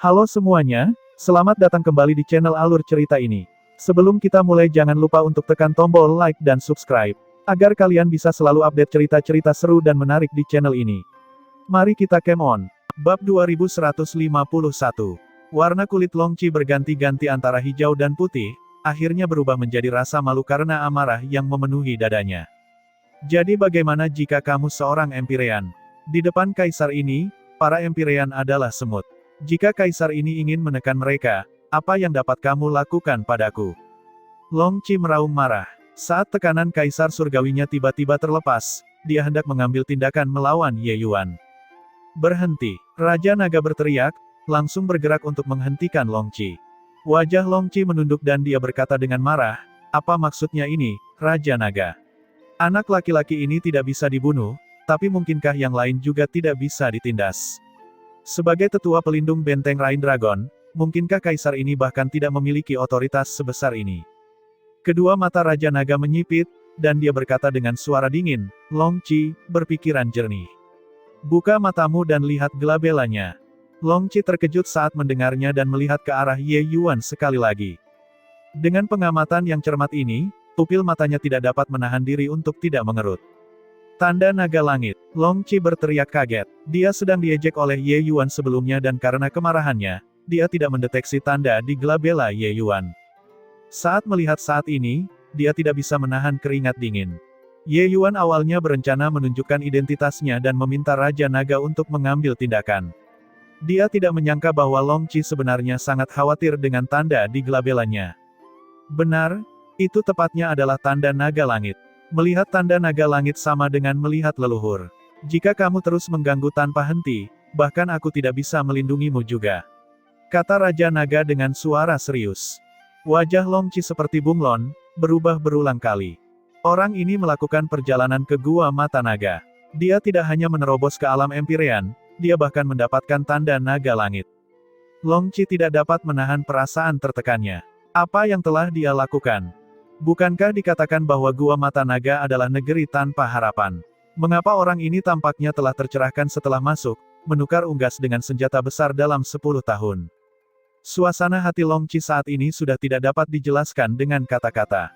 Halo semuanya, selamat datang kembali di channel Alur Cerita ini. Sebelum kita mulai jangan lupa untuk tekan tombol like dan subscribe, agar kalian bisa selalu update cerita-cerita seru dan menarik di channel ini. Mari kita game on. Bab 2151. Warna kulit Longqi berganti-ganti antara hijau dan putih, akhirnya berubah menjadi rasa malu karena amarah yang memenuhi dadanya. Jadi bagaimana jika kamu seorang Empyrean? Di depan kaisar ini, para Empyrean adalah semut. Jika kaisar ini ingin menekan mereka, apa yang dapat kamu lakukan padaku? Longqi meraung marah. Saat tekanan kaisar surgawinya tiba-tiba terlepas, dia hendak mengambil tindakan melawan Ye Yuan. Berhenti! Raja Naga berteriak, langsung bergerak untuk menghentikan Longqi. Wajah Longqi menunduk dan dia berkata dengan marah, apa maksudnya ini, Raja Naga? Anak laki-laki ini tidak bisa dibunuh, tapi mungkinkah yang lain juga tidak bisa ditindas? Sebagai tetua pelindung benteng Rain Dragon, mungkinkah kaisar ini bahkan tidak memiliki otoritas sebesar ini? Kedua mata Raja Naga menyipit, dan dia berkata dengan suara dingin, Longqi, berpikiran jernih. Buka matamu dan lihat gelabelanya. Longqi terkejut saat mendengarnya dan melihat ke arah Ye Yuan sekali lagi. Dengan pengamatan yang cermat ini, pupil matanya tidak dapat menahan diri untuk tidak mengerut. Tanda naga langit. Longqi berteriak kaget. Dia sedang diejek oleh Ye Yuan sebelumnya dan karena kemarahannya, dia tidak mendeteksi tanda di gelabela Ye Yuan. Saat melihat saat ini, dia tidak bisa menahan keringat dingin. Ye Yuan awalnya berencana menunjukkan identitasnya dan meminta Raja Naga untuk mengambil tindakan. Dia tidak menyangka bahwa Longqi sebenarnya sangat khawatir dengan tanda di gelabelanya. Benar, itu tepatnya adalah tanda naga langit. Melihat tanda naga langit sama dengan melihat leluhur. Jika kamu terus mengganggu tanpa henti, bahkan aku tidak bisa melindungimu juga. Kata Raja Naga dengan suara serius. Wajah Longqi seperti bunglon, berubah berulang kali. Orang ini melakukan perjalanan ke Gua Mata Naga. Dia tidak hanya menerobos ke alam Empyrean, dia bahkan mendapatkan tanda naga langit. Longqi tidak dapat menahan perasaan tertekannya. Apa yang telah dia lakukan? Bukankah dikatakan bahwa Gua Mata Naga adalah negeri tanpa harapan? Mengapa orang ini tampaknya telah tercerahkan setelah masuk, menukar unggas dengan senjata besar dalam 10 tahun? Suasana hati Longqi saat ini sudah tidak dapat dijelaskan dengan kata-kata.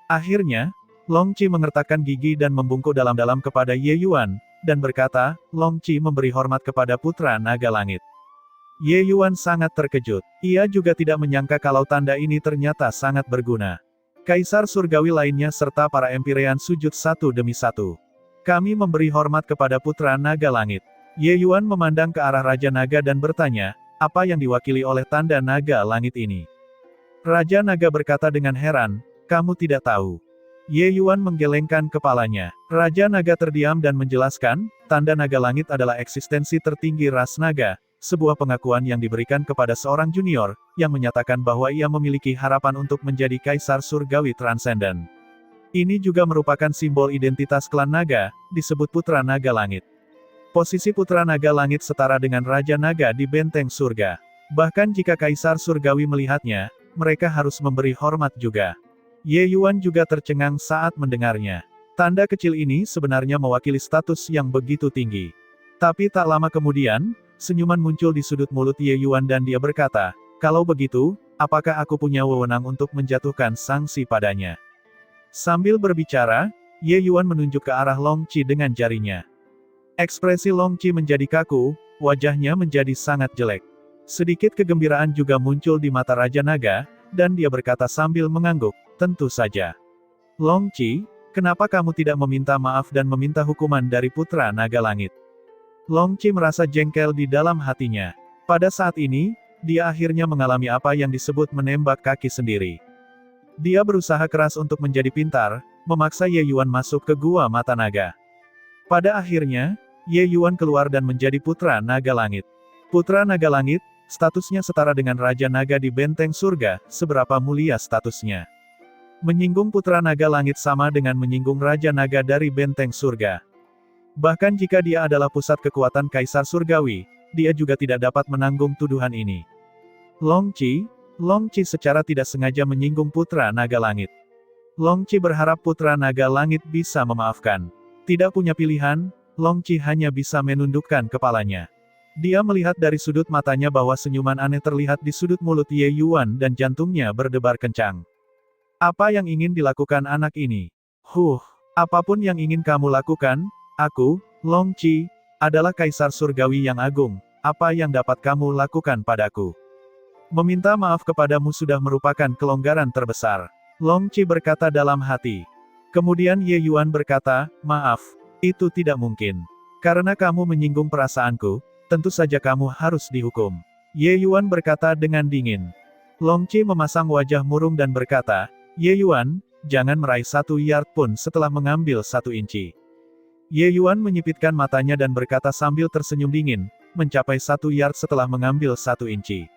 Akhirnya, Longqi mengertakkan gigi dan membungkuk dalam-dalam kepada Ye Yuan, dan berkata, Longqi memberi hormat kepada Putra Naga Langit. Ye Yuan sangat terkejut. Ia juga tidak menyangka kalau tanda ini ternyata sangat berguna. Kaisar surgawi lainnya serta para Empyrean sujud satu demi satu. Kami memberi hormat kepada Putra Naga Langit. Ye Yuan memandang ke arah Raja Naga dan bertanya, apa yang diwakili oleh tanda naga langit ini? Raja Naga berkata dengan heran, kamu tidak tahu. Ye Yuan menggelengkan kepalanya. Raja Naga terdiam dan menjelaskan, tanda naga langit adalah eksistensi tertinggi ras naga. Sebuah pengakuan yang diberikan kepada seorang junior, yang menyatakan bahwa ia memiliki harapan untuk menjadi kaisar surgawi transenden. Ini juga merupakan simbol identitas klan naga, disebut Putra Naga Langit. Posisi Putra Naga Langit setara dengan Raja Naga di benteng surga. Bahkan jika kaisar surgawi melihatnya, mereka harus memberi hormat juga. Ye Yuan juga tercengang saat mendengarnya. Tanda kecil ini sebenarnya mewakili status yang begitu tinggi. Tapi tak lama kemudian, senyuman muncul di sudut mulut Ye Yuan dan dia berkata, kalau begitu, apakah aku punya wewenang untuk menjatuhkan sanksi padanya? Sambil berbicara, Ye Yuan menunjuk ke arah Longqi dengan jarinya. Ekspresi Longqi menjadi kaku, wajahnya menjadi sangat jelek. Sedikit kegembiraan juga muncul di mata Raja Naga, dan dia berkata sambil mengangguk, tentu saja. Longqi, kenapa kamu tidak meminta maaf dan meminta hukuman dari Putra Naga Langit? Longqi merasa jengkel di dalam hatinya. Pada saat ini, dia akhirnya mengalami apa yang disebut menembak kaki sendiri. Dia berusaha keras untuk menjadi pintar, memaksa Ye Yuan masuk ke Gua Mata Naga. Pada akhirnya, Ye Yuan keluar dan menjadi Putra Naga Langit. Putra Naga Langit, statusnya setara dengan Raja Naga di benteng surga, seberapa mulia statusnya. Menyinggung Putra Naga Langit sama dengan menyinggung Raja Naga dari benteng surga. Bahkan jika dia adalah pusat kekuatan Kaisar Surgawi, dia juga tidak dapat menanggung tuduhan ini. Longqi secara tidak sengaja menyinggung Putra Naga Langit. Longqi berharap Putra Naga Langit bisa memaafkan. Tidak punya pilihan, Longqi hanya bisa menundukkan kepalanya. Dia melihat dari sudut matanya bahwa senyuman aneh terlihat di sudut mulut Ye Yuan dan jantungnya berdebar kencang. Apa yang ingin dilakukan anak ini? Apapun yang ingin kamu lakukan, aku, Long Qi, adalah Kaisar Surgawi yang agung, apa yang dapat kamu lakukan padaku? Meminta maaf kepadamu sudah merupakan kelonggaran terbesar. Long Qi berkata dalam hati. Kemudian Ye Yuan berkata, maaf, itu tidak mungkin. Karena kamu menyinggung perasaanku, tentu saja kamu harus dihukum. Ye Yuan berkata dengan dingin. Long Qi memasang wajah murung dan berkata, Ye Yuan, jangan meraih 1 yard pun setelah mengambil 1 inci. Ye Yuan menyipitkan matanya dan berkata sambil tersenyum dingin, mencapai 1 yard setelah mengambil 1 inci.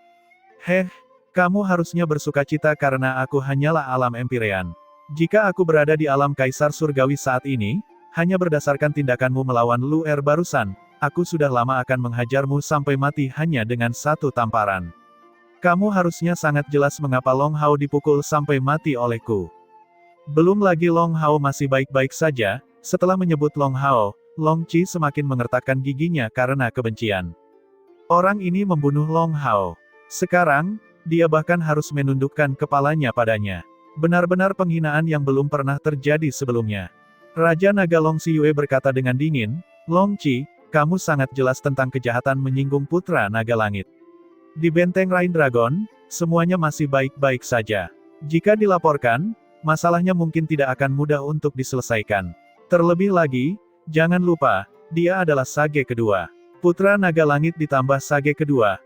Kamu harusnya bersukacita karena aku hanyalah alam Empyrean. Jika aku berada di alam Kaisar Surgawi saat ini, hanya berdasarkan tindakanmu melawan Lu'er barusan, aku sudah lama akan menghajarmu sampai mati hanya dengan 1 tamparan. Kamu harusnya sangat jelas mengapa Long Hao dipukul sampai mati olehku. Belum lagi Long Hao masih baik-baik saja, setelah menyebut Long Hao, Long Qi semakin mengertakkan giginya karena kebencian. Orang ini membunuh Long Hao. Sekarang, dia bahkan harus menundukkan kepalanya padanya. Benar-benar penghinaan yang belum pernah terjadi sebelumnya. Raja Naga Long Xiyue berkata dengan dingin, Long Qi, kamu sangat jelas tentang kejahatan menyinggung putra naga langit. Di benteng Rain Dragon, semuanya masih baik-baik saja. Jika dilaporkan, masalahnya mungkin tidak akan mudah untuk diselesaikan. Terlebih lagi, jangan lupa, dia adalah Sage kedua. Putra naga langit ditambah Sage kedua,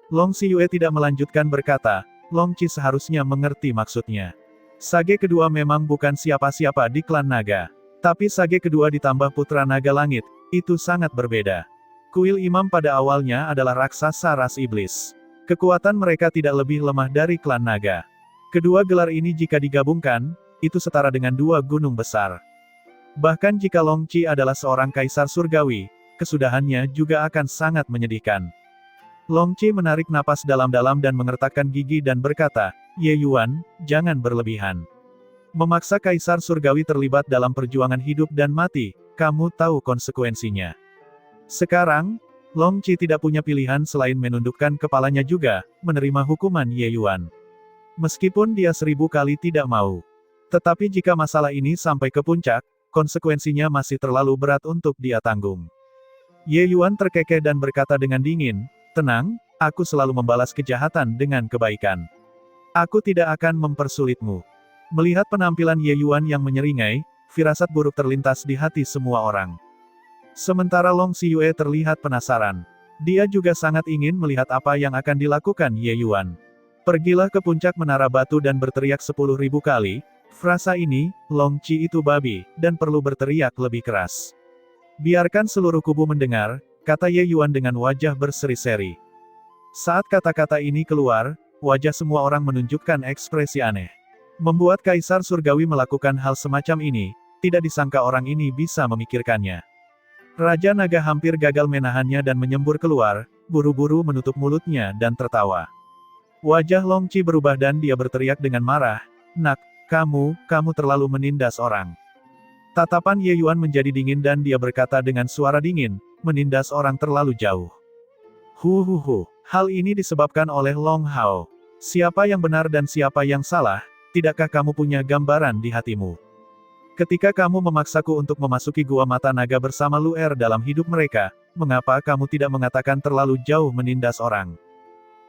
Long Xiyue tidak melanjutkan berkata, Long Qi seharusnya mengerti maksudnya. Sage kedua memang bukan siapa-siapa di klan naga. Tapi Sage kedua ditambah putra naga langit, itu sangat berbeda. Kuil Imam pada awalnya adalah raksasa ras iblis. Kekuatan mereka tidak lebih lemah dari klan naga. Kedua gelar ini jika digabungkan, itu setara dengan 2 gunung besar. Bahkan jika Long Qi adalah seorang kaisar surgawi, kesudahannya juga akan sangat menyedihkan. Long Qi menarik napas dalam-dalam dan mengertakkan gigi dan berkata, Ye Yuan, jangan berlebihan. Memaksa kaisar surgawi terlibat dalam perjuangan hidup dan mati, kamu tahu konsekuensinya. Sekarang, Long Qi tidak punya pilihan selain menundukkan kepalanya juga, menerima hukuman Ye Yuan. Meskipun dia 1000 kali tidak mau. Tetapi jika masalah ini sampai ke puncak, konsekuensinya masih terlalu berat untuk dia tanggung. Ye Yuan terkekeh dan berkata dengan dingin, tenang, aku selalu membalas kejahatan dengan kebaikan. Aku tidak akan mempersulitmu. Melihat penampilan Ye Yuan yang menyeringai, firasat buruk terlintas di hati semua orang. Sementara Long Xiyue terlihat penasaran. Dia juga sangat ingin melihat apa yang akan dilakukan Ye Yuan. Pergilah ke puncak menara batu dan berteriak 10.000 kali, frasa ini, Long Qi itu babi, dan perlu berteriak lebih keras. Biarkan seluruh kubu mendengar, kata Ye Yuan dengan wajah berseri-seri. Saat kata-kata ini keluar, wajah semua orang menunjukkan ekspresi aneh. Membuat Kaisar Surgawi melakukan hal semacam ini, tidak disangka orang ini bisa memikirkannya. Raja Naga hampir gagal menahannya dan menyembur keluar, buru-buru menutup mulutnya dan tertawa. Wajah Long Qi berubah dan dia berteriak dengan marah, Nak, kamu terlalu menindas orang. Tatapan Ye Yuan menjadi dingin dan dia berkata dengan suara dingin, menindas orang terlalu jauh. Hal ini disebabkan oleh Long Hao. Siapa yang benar dan siapa yang salah, tidakkah kamu punya gambaran di hatimu? Ketika kamu memaksaku untuk memasuki Gua Mata Naga bersama Lu'er dalam hidup mereka, mengapa kamu tidak mengatakan terlalu jauh menindas orang?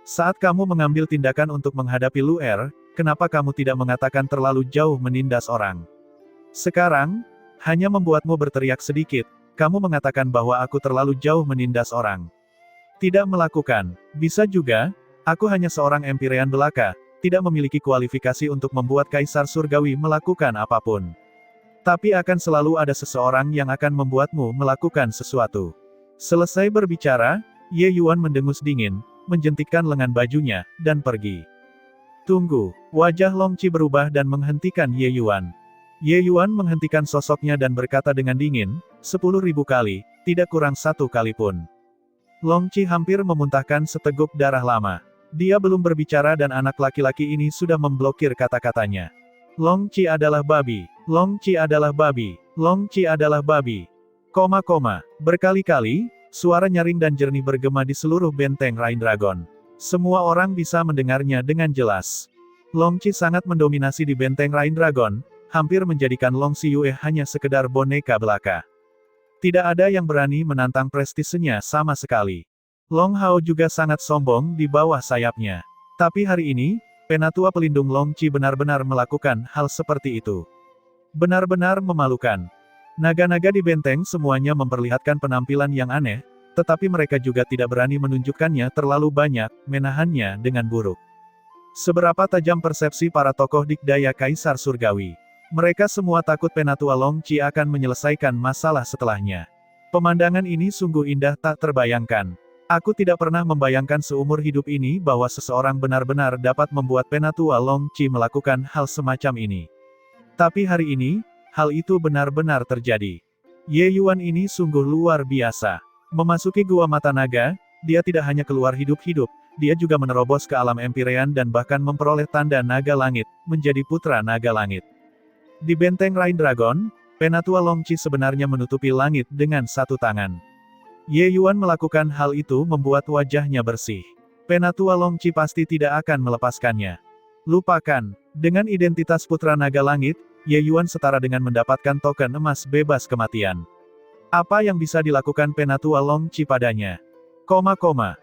Saat kamu mengambil tindakan untuk menghadapi Lu'er, kenapa kamu tidak mengatakan terlalu jauh menindas orang? Sekarang, hanya membuatmu berteriak sedikit, kamu mengatakan bahwa aku terlalu jauh menindas orang. Tidak melakukan. Bisa juga, aku hanya seorang Empyrean belaka, tidak memiliki kualifikasi untuk membuat Kaisar Surgawi melakukan apapun. Tapi akan selalu ada seseorang yang akan membuatmu melakukan sesuatu. Selesai berbicara, Ye Yuan mendengus dingin, menjentikkan lengan bajunya, dan pergi. Tunggu, wajah Long Qi berubah dan menghentikan Ye Yuan. Ye Yuan menghentikan sosoknya dan berkata dengan dingin, 10.000 kali, tidak kurang 1 kali pun. Long Qi hampir memuntahkan seteguk darah lama. Dia belum berbicara dan anak laki-laki ini sudah memblokir kata-katanya. Long Qi adalah babi. Long Qi adalah babi. Long Qi adalah babi. Berkali-kali, Suara nyaring dan jernih bergema di seluruh benteng Rain Dragon. Semua orang bisa mendengarnya dengan jelas. Long Qi sangat mendominasi di benteng Rain Dragon, hampir menjadikan Long Xiue hanya sekedar boneka belaka. Tidak ada yang berani menantang prestisenya sama sekali. Long Hao juga sangat sombong di bawah sayapnya. Tapi hari ini, Penatua Pelindung Long Qi benar-benar melakukan hal seperti itu. Benar-benar memalukan. Naga-naga di benteng semuanya memperlihatkan penampilan yang aneh, tetapi mereka juga tidak berani menunjukkannya terlalu banyak, menahannya dengan buruk. Seberapa tajam persepsi para tokoh dikdaya Kaisar Surgawi. Mereka semua takut Penatua Long Qi akan menyelesaikan masalah setelahnya. Pemandangan ini sungguh indah tak terbayangkan. Aku tidak pernah membayangkan seumur hidup ini bahwa seseorang benar-benar dapat membuat Penatua Long Qi melakukan hal semacam ini. Tapi hari ini, hal itu benar-benar terjadi. Ye Yuan ini sungguh luar biasa. Memasuki Gua Mata Naga, dia tidak hanya keluar hidup-hidup, dia juga menerobos ke alam Empyrean dan bahkan memperoleh tanda naga langit, menjadi putra naga langit. Di benteng Rain Dragon, Penatua Long Qi sebenarnya menutupi langit dengan satu tangan. Ye Yuan melakukan hal itu membuat wajahnya bersih. Penatua Long Qi pasti tidak akan melepaskannya. Lupakan, dengan identitas putra naga langit, Ye Yuan setara dengan mendapatkan token emas bebas kematian. Apa yang bisa dilakukan Penatua Long Qi padanya?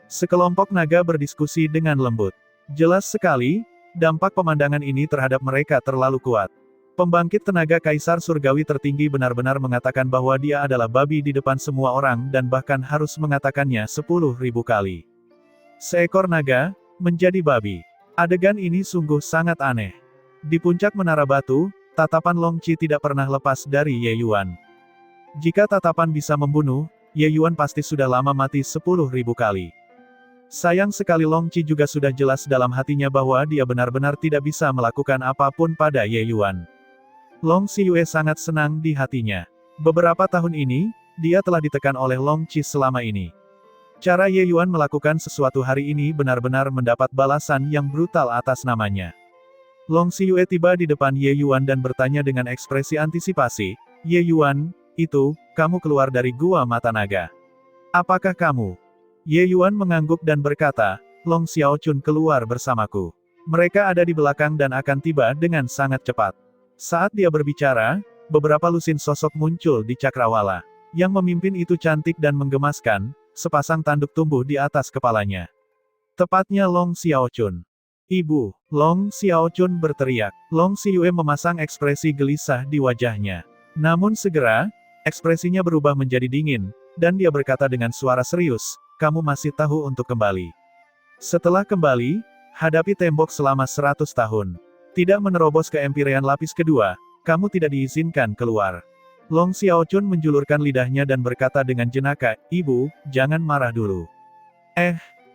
Sekelompok naga berdiskusi dengan lembut. Jelas sekali, dampak pemandangan ini terhadap mereka terlalu kuat. Pembangkit tenaga Kaisar Surgawi tertinggi benar-benar mengatakan bahwa dia adalah babi di depan semua orang dan bahkan harus mengatakannya 10.000 kali. Seekor naga, menjadi babi. Adegan ini sungguh sangat aneh. Di puncak menara batu, tatapan Long Qi tidak pernah lepas dari Ye Yuan. Jika tatapan bisa membunuh, Ye Yuan pasti sudah lama mati 10.000 kali. Sayang sekali Long Qi juga sudah jelas dalam hatinya bahwa dia benar-benar tidak bisa melakukan apapun pada Ye Yuan. Long Xiue sangat senang di hatinya. Beberapa tahun ini, dia telah ditekan oleh Long Qi selama ini. Cara Ye Yuan melakukan sesuatu hari ini benar-benar mendapat balasan yang brutal atas namanya. Long Xiue tiba di depan Ye Yuan dan bertanya dengan ekspresi antisipasi, "Ye Yuan, itu, kamu keluar dari Gua Mata Naga. Apakah kamu?" Ye Yuan mengangguk dan berkata, "Long Xiaochun keluar bersamaku. Mereka ada di belakang dan akan tiba dengan sangat cepat." Saat dia berbicara, beberapa lusin sosok muncul di cakrawala. Yang memimpin itu cantik dan menggemaskan, sepasang tanduk tumbuh di atas kepalanya. Tepatnya Long Xiaochun. "Ibu!" Long Xiaochun berteriak. Long Xiue memasang ekspresi gelisah di wajahnya. Namun segera, ekspresinya berubah menjadi dingin, dan dia berkata dengan suara serius, "Kamu masih tahu untuk kembali. Setelah kembali, hadapi tembok selama 100 tahun. Tidak menerobos ke Empyrean lapis kedua, kamu tidak diizinkan keluar." Long Xiaochun menjulurkan lidahnya dan berkata dengan jenaka, "Ibu, jangan marah dulu.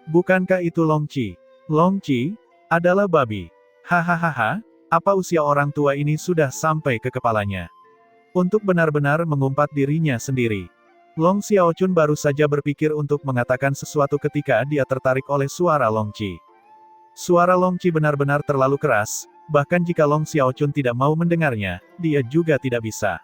Bukankah itu Long Qi? Long Qi adalah babi. Hahaha, apa usia orang tua ini sudah sampai ke kepalanya?" Untuk benar-benar mengumpat dirinya sendiri. Long Xiaochun baru saja berpikir untuk mengatakan sesuatu ketika dia tertarik oleh suara Long Qi. Suara Long Qi benar-benar terlalu keras, bahkan jika Long Xiaochun tidak mau mendengarnya, dia juga tidak bisa.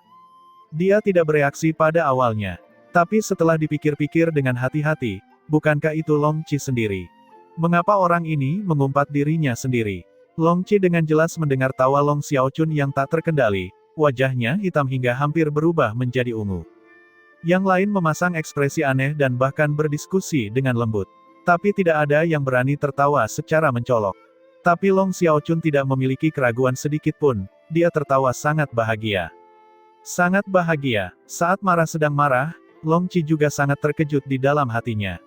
Dia tidak bereaksi pada awalnya. Tapi setelah dipikir-pikir dengan hati-hati, bukankah itu Long Qi sendiri? Mengapa orang ini mengumpat dirinya sendiri? Long Qi dengan jelas mendengar tawa Long Xiaochun yang tak terkendali, wajahnya hitam hingga hampir berubah menjadi ungu. Yang lain memasang ekspresi aneh dan bahkan berdiskusi dengan lembut. Tapi tidak ada yang berani tertawa secara mencolok. Tapi Long Xiaochun tidak memiliki keraguan sedikit pun, dia tertawa sangat bahagia. Sangat bahagia. Saat marah sedang marah, Long Qi juga sangat terkejut di dalam hatinya.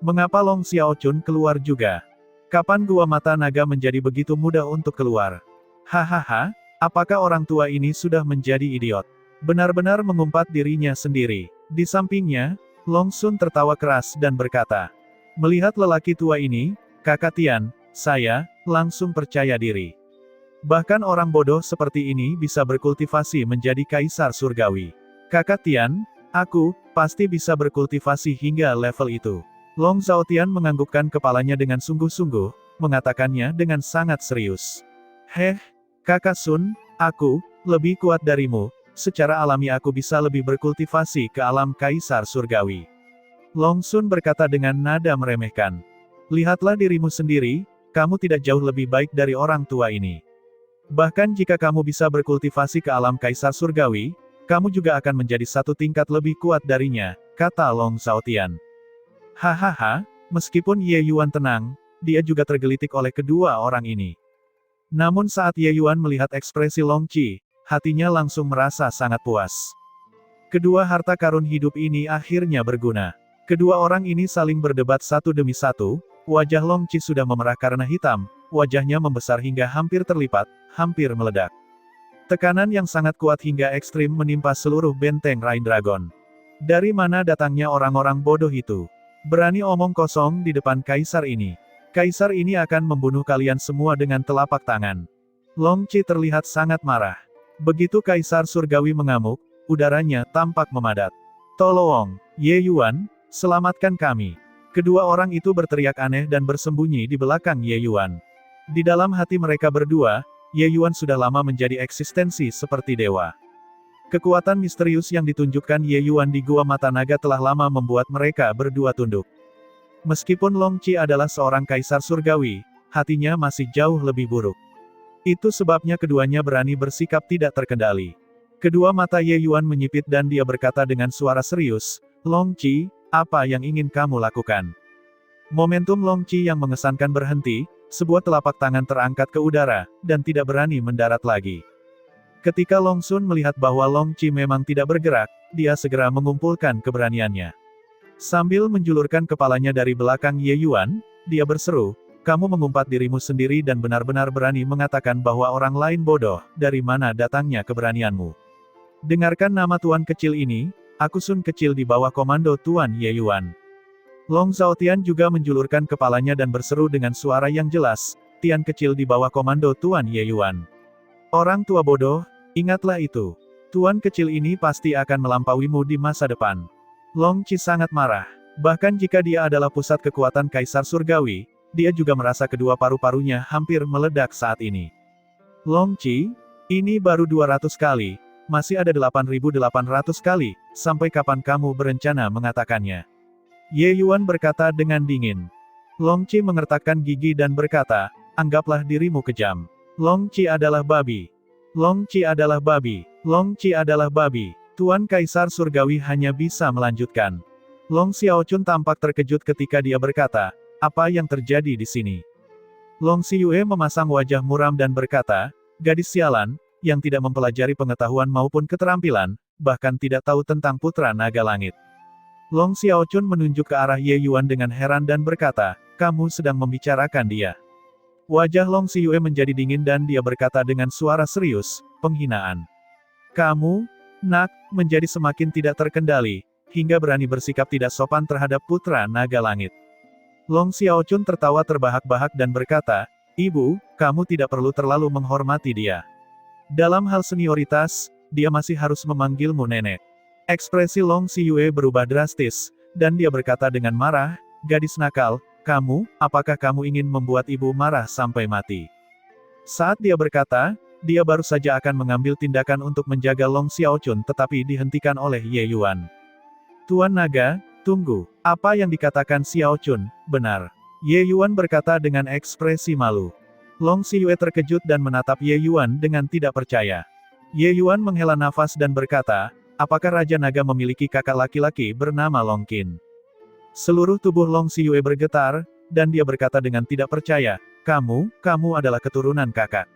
Mengapa Long Xiaochun keluar juga? Kapan Gua Mata Naga menjadi begitu mudah untuk keluar? Hahaha, apakah orang tua ini sudah menjadi idiot? Benar-benar mengumpat dirinya sendiri. Di sampingnya, Long Sun tertawa keras dan berkata, "Melihat lelaki tua ini, Kakak Tian, saya langsung percaya diri. Bahkan orang bodoh seperti ini bisa berkultivasi menjadi Kaisar Surgawi. Kakak Tian, aku pasti bisa berkultivasi hingga level itu." Long Zhaotian menganggukkan kepalanya dengan sungguh-sungguh, mengatakannya dengan sangat serius. Kakak Sun, aku lebih kuat darimu, secara alami aku bisa lebih berkultivasi ke alam Kaisar Surgawi. Long Sun berkata dengan nada meremehkan. Lihatlah dirimu sendiri, kamu tidak jauh lebih baik dari orang tua ini. Bahkan jika kamu bisa berkultivasi ke alam Kaisar Surgawi, kamu juga akan menjadi satu tingkat lebih kuat darinya, kata Long Xiaotian. Hahaha, meskipun Ye Yuan tenang, dia juga tergelitik oleh kedua orang ini. Namun saat Ye Yuan melihat ekspresi Long Qi, hatinya langsung merasa sangat puas. Kedua harta karun hidup ini akhirnya berguna. Kedua orang ini saling berdebat satu demi satu, wajah Long Qi sudah memerah karena hitam, wajahnya membesar hingga hampir terlipat, hampir meledak. Tekanan yang sangat kuat hingga ekstrim menimpa seluruh benteng Rain Dragon. Dari mana datangnya orang-orang bodoh itu? Berani omong kosong di depan kaisar ini. Kaisar ini akan membunuh kalian semua dengan telapak tangan. Long Qi terlihat sangat marah. Begitu Kaisar Surgawi mengamuk, udaranya tampak memadat. Tolong, Ye Yuan, selamatkan kami. Kedua orang itu berteriak aneh dan bersembunyi di belakang Ye Yuan. Di dalam hati mereka berdua, Ye Yuan sudah lama menjadi eksistensi seperti dewa. Kekuatan misterius yang ditunjukkan Ye Yuan di Gua Mata Naga telah lama membuat mereka berdua tunduk. Meskipun Long Qi adalah seorang kaisar surgawi, hatinya masih jauh lebih buruk. Itu sebabnya keduanya berani bersikap tidak terkendali. Kedua mata Ye Yuan menyipit dan dia berkata dengan suara serius, Long Qi, apa yang ingin kamu lakukan? Momentum Long Qi yang mengesankan berhenti, sebuah telapak tangan terangkat ke udara, dan tidak berani mendarat lagi. Ketika Long Sun melihat bahwa Long Qi memang tidak bergerak, dia segera mengumpulkan keberaniannya. Sambil menjulurkan kepalanya dari belakang Ye Yuan, dia berseru, kamu mengumpat dirimu sendiri dan benar-benar berani mengatakan bahwa orang lain bodoh, dari mana datangnya keberanianmu? Dengarkan nama tuan kecil ini, aku Sun kecil di bawah komando Tuan Ye Yuan. Long Xiaotian juga menjulurkan kepalanya dan berseru dengan suara yang jelas, Tian kecil di bawah komando Tuan Ye Yuan. Orang tua bodoh, ingatlah itu. Tuan kecil ini pasti akan melampauimu di masa depan. Long Qi sangat marah. Bahkan jika dia adalah pusat kekuatan Kaisar Surgawi, dia juga merasa kedua paru-parunya hampir meledak saat ini. Long Qi, ini baru 200 kali. Masih ada 8.800 kali, sampai kapan kamu berencana mengatakannya? Ye Yuan berkata dengan dingin. Long Qi mengertakkan gigi dan berkata, anggaplah dirimu kejam. Long Qi adalah babi. Long Qi adalah babi. Long Qi adalah babi. Tuan Kaisar Surgawi hanya bisa melanjutkan. Long Xiaochun tampak terkejut ketika dia berkata, apa yang terjadi di sini? Long Xiyue memasang wajah muram dan berkata, gadis sialan, yang tidak mempelajari pengetahuan maupun keterampilan, bahkan tidak tahu tentang Putra Naga Langit. Long Xiaochun menunjuk ke arah Ye Yuan dengan heran dan berkata, kamu sedang membicarakan dia. Wajah Long Xiyue menjadi dingin dan dia berkata dengan suara serius, penghinaan. Kamu, nak, menjadi semakin tidak terkendali, hingga berani bersikap tidak sopan terhadap Putra Naga Langit. Long Xiaochun tertawa terbahak-bahak dan berkata, ibu, kamu tidak perlu terlalu menghormati dia. Dalam hal senioritas, dia masih harus memanggilmu nenek. Ekspresi Long Xiyue berubah drastis, dan dia berkata dengan marah, gadis nakal, kamu, apakah kamu ingin membuat ibu marah sampai mati? Saat dia berkata, dia baru saja akan mengambil tindakan untuk menjaga Long Xiaochun tetapi dihentikan oleh Ye Yuan. Tuan Naga, tunggu, apa yang dikatakan Xiaochun, benar. Ye Yuan berkata dengan ekspresi malu. Long Xiyue terkejut dan menatap Ye Yuan dengan tidak percaya. Ye Yuan menghela nafas dan berkata, apakah Raja Naga memiliki kakak laki-laki bernama Long Qin? Seluruh tubuh Long Xiyue bergetar, dan dia berkata dengan tidak percaya, kamu adalah keturunan kakak.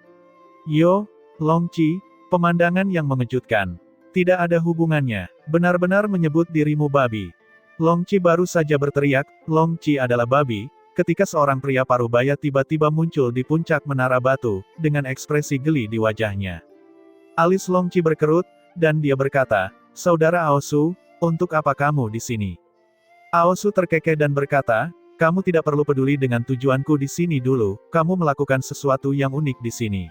Yo, Long Qi, pemandangan yang mengejutkan. Tidak ada hubungannya, benar-benar menyebut dirimu babi. Long Qi baru saja berteriak, Long Qi adalah babi, ketika seorang pria parubaya tiba-tiba muncul di puncak menara batu, dengan ekspresi geli di wajahnya. Alis Long Qi berkerut, dan dia berkata, saudara Aosu, untuk apa kamu di sini? Aosu terkekeh dan berkata, kamu tidak perlu peduli dengan tujuanku di sini dulu, kamu melakukan sesuatu yang unik di sini.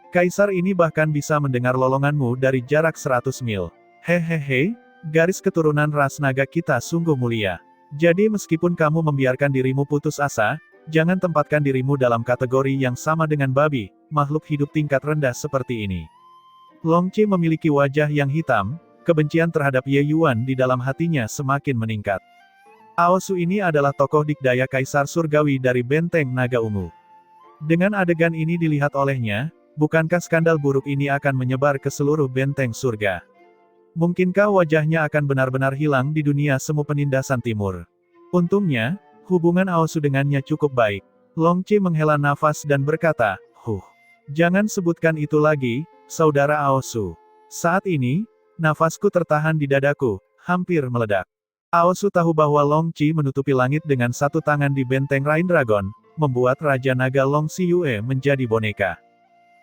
Kaisar ini bahkan bisa mendengar lolonganmu dari jarak 100 mil. Hehehe, garis keturunan ras naga kita sungguh mulia. Jadi meskipun kamu membiarkan dirimu putus asa, jangan tempatkan dirimu dalam kategori yang sama dengan babi, makhluk hidup tingkat rendah seperti ini. Long Qi memiliki wajah yang hitam, kebencian terhadap Ye Yuan di dalam hatinya semakin meningkat. Aosu ini adalah tokoh dikdaya Kaisar Surgawi dari Benteng Naga Ungu. Dengan adegan ini dilihat olehnya, bukankah skandal buruk ini akan menyebar ke seluruh benteng surga? Mungkinkah wajahnya akan benar-benar hilang di dunia semu penindasan timur? Untungnya, hubungan Aosu dengannya cukup baik. Long Qi menghela nafas dan berkata, jangan sebutkan itu lagi, saudara Aosu. Saat ini, nafasku tertahan di dadaku, hampir meledak. Aosu tahu bahwa Long Qi menutupi langit dengan satu tangan di benteng Rain Dragon, membuat Raja Naga Long Xiue menjadi boneka.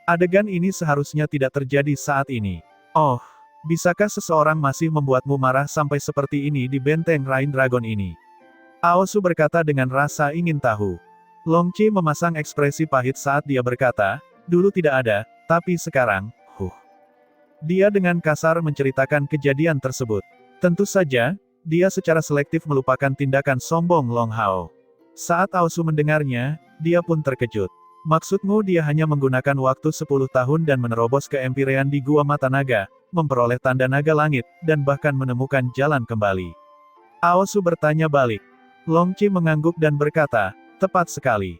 Adegan ini seharusnya tidak terjadi saat ini. Oh, bisakah seseorang masih membuatmu marah sampai seperti ini di benteng Rain Dragon ini? Aosu berkata dengan rasa ingin tahu. Long Qi memasang ekspresi pahit saat dia berkata, dulu tidak ada, tapi sekarang, Dia dengan kasar menceritakan kejadian tersebut. Tentu saja, dia secara selektif melupakan tindakan sombong Long Hao. Saat Aosu mendengarnya, dia pun terkejut. Maksudmu dia hanya menggunakan waktu 10 tahun dan menerobos ke Empyrean di Gua Mata Naga, memperoleh tanda naga langit, dan bahkan menemukan jalan kembali. Aosu bertanya balik. Long Qi mengangguk dan berkata, tepat sekali.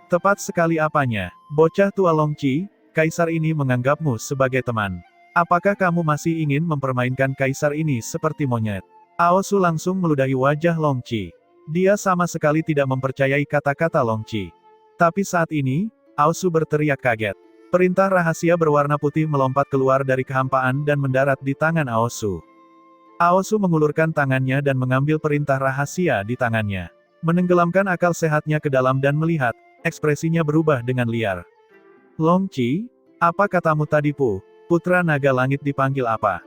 Tepat sekali apanya? Bocah tua Long Qi, Kaisar ini menganggapmu sebagai teman. Apakah kamu masih ingin mempermainkan Kaisar ini seperti monyet? Aosu langsung meludahi wajah Long Qi. Dia sama sekali tidak mempercayai kata-kata Long Qi. Tapi saat ini, Aosu berteriak kaget. Perintah rahasia berwarna putih melompat keluar dari kehampaan dan mendarat di tangan Aosu. Aosu mengulurkan tangannya dan mengambil perintah rahasia di tangannya. Menenggelamkan akal sehatnya ke dalam dan melihat, ekspresinya berubah dengan liar. Long Qi, apa katamu tadi Pu? Putra Naga Langit dipanggil apa?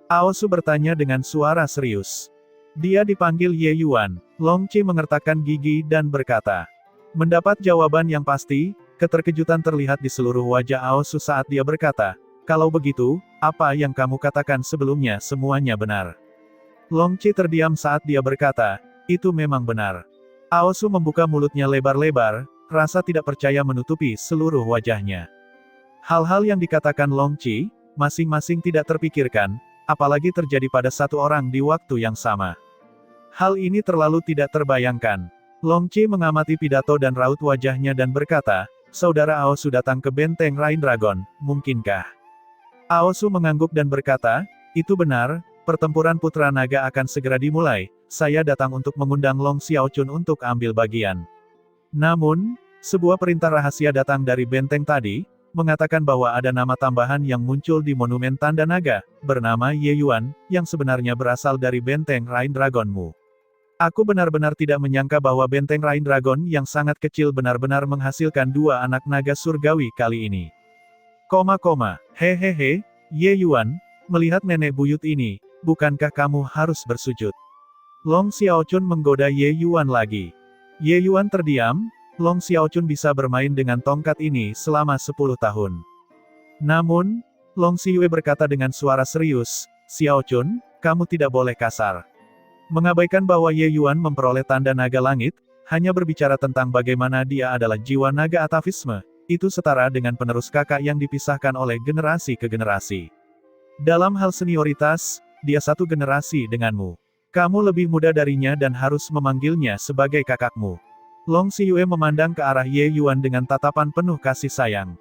Aosu bertanya dengan suara serius. Dia dipanggil Ye Yuan. Long Qi mengertakkan gigi dan berkata. Mendapat jawaban yang pasti, keterkejutan terlihat di seluruh wajah Aosu saat dia berkata, kalau begitu, apa yang kamu katakan sebelumnya semuanya benar. Long Qi terdiam saat dia berkata, itu memang benar. Aosu membuka mulutnya lebar-lebar, rasa tidak percaya menutupi seluruh wajahnya. Hal-hal yang dikatakan Long Qi, masing-masing tidak terpikirkan, apalagi terjadi pada satu orang di waktu yang sama. Hal ini terlalu tidak terbayangkan. Long Qi mengamati pidato dan raut wajahnya dan berkata, saudara Aosu datang ke benteng Rain Dragon, mungkinkah? Aosu mengangguk dan berkata, itu benar, pertempuran Putra Naga akan segera dimulai, saya datang untuk mengundang Long Xiaochun untuk ambil bagian. Namun, sebuah perintah rahasia datang dari benteng tadi, mengatakan bahwa ada nama tambahan yang muncul di Monumen Tanda Naga, bernama Ye Yuan, yang sebenarnya berasal dari benteng Rain Dragonmu. Aku benar-benar tidak menyangka bahwa benteng Rain Dragon yang sangat kecil benar-benar menghasilkan dua anak naga surgawi kali ini. Hehehe, Ye Yuan, melihat nenek buyut ini, bukankah kamu harus bersujud? Long Xiaochun menggoda Ye Yuan lagi. Ye Yuan terdiam, Long Xiaochun bisa bermain dengan tongkat ini selama 10 tahun. Namun, Long Xiue berkata dengan suara serius, Xiaochun, kamu tidak boleh kasar. Mengabaikan bahwa Ye Yuan memperoleh tanda naga langit, hanya berbicara tentang bagaimana dia adalah jiwa naga atavisme, itu setara dengan penerus kakak yang dipisahkan oleh generasi ke generasi. Dalam hal senioritas, dia satu generasi denganmu. Kamu lebih muda darinya dan harus memanggilnya sebagai kakakmu. Long Xiue memandang ke arah Ye Yuan dengan tatapan penuh kasih sayang.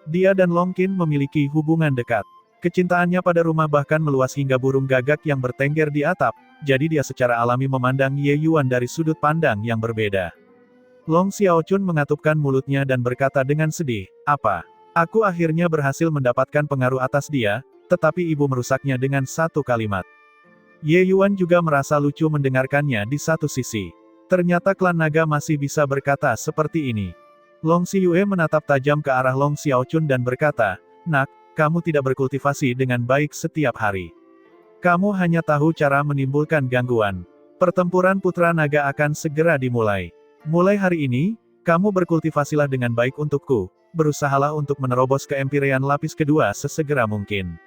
Dia dan Long Qin memiliki hubungan dekat. Kecintaannya pada rumah bahkan meluas hingga burung gagak yang bertengger di atap, jadi dia secara alami memandang Ye Yuan dari sudut pandang yang berbeda. Long Xiaochun mengatupkan mulutnya dan berkata dengan sedih, apa? Aku akhirnya berhasil mendapatkan pengaruh atas dia, tetapi ibu merusaknya dengan satu kalimat. Ye Yuan juga merasa lucu mendengarkannya di satu sisi. Ternyata klan naga masih bisa berkata seperti ini. Long Xiue menatap tajam ke arah Long Xiaochun dan berkata, nak, kamu tidak berkultivasi dengan baik setiap hari. Kamu hanya tahu cara menimbulkan gangguan. Pertempuran Putra Naga akan segera dimulai. Mulai hari ini, kamu berkultivasilah dengan baik untukku, berusahalah untuk menerobos ke Empyrean lapis kedua sesegera mungkin.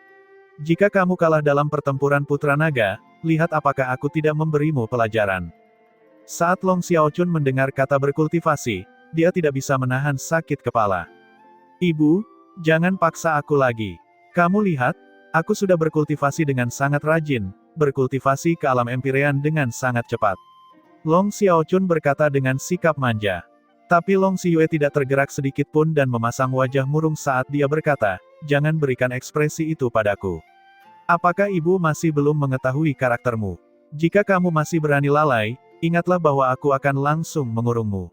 Jika kamu kalah dalam pertempuran Putra Naga, lihat apakah aku tidak memberimu pelajaran. Saat Long Xiaochun mendengar kata berkultivasi, dia tidak bisa menahan sakit kepala. Ibu, jangan paksa aku lagi. Kamu lihat, aku sudah berkultivasi dengan sangat rajin, berkultivasi ke alam Empyrean dengan sangat cepat. Long Xiaochun berkata dengan sikap manja. Tapi Long Xiyue tidak tergerak sedikit pun dan memasang wajah murung saat dia berkata, "Jangan berikan ekspresi itu padaku. Apakah ibu masih belum mengetahui karaktermu? Jika kamu masih berani lalai, ingatlah bahwa aku akan langsung mengurungmu."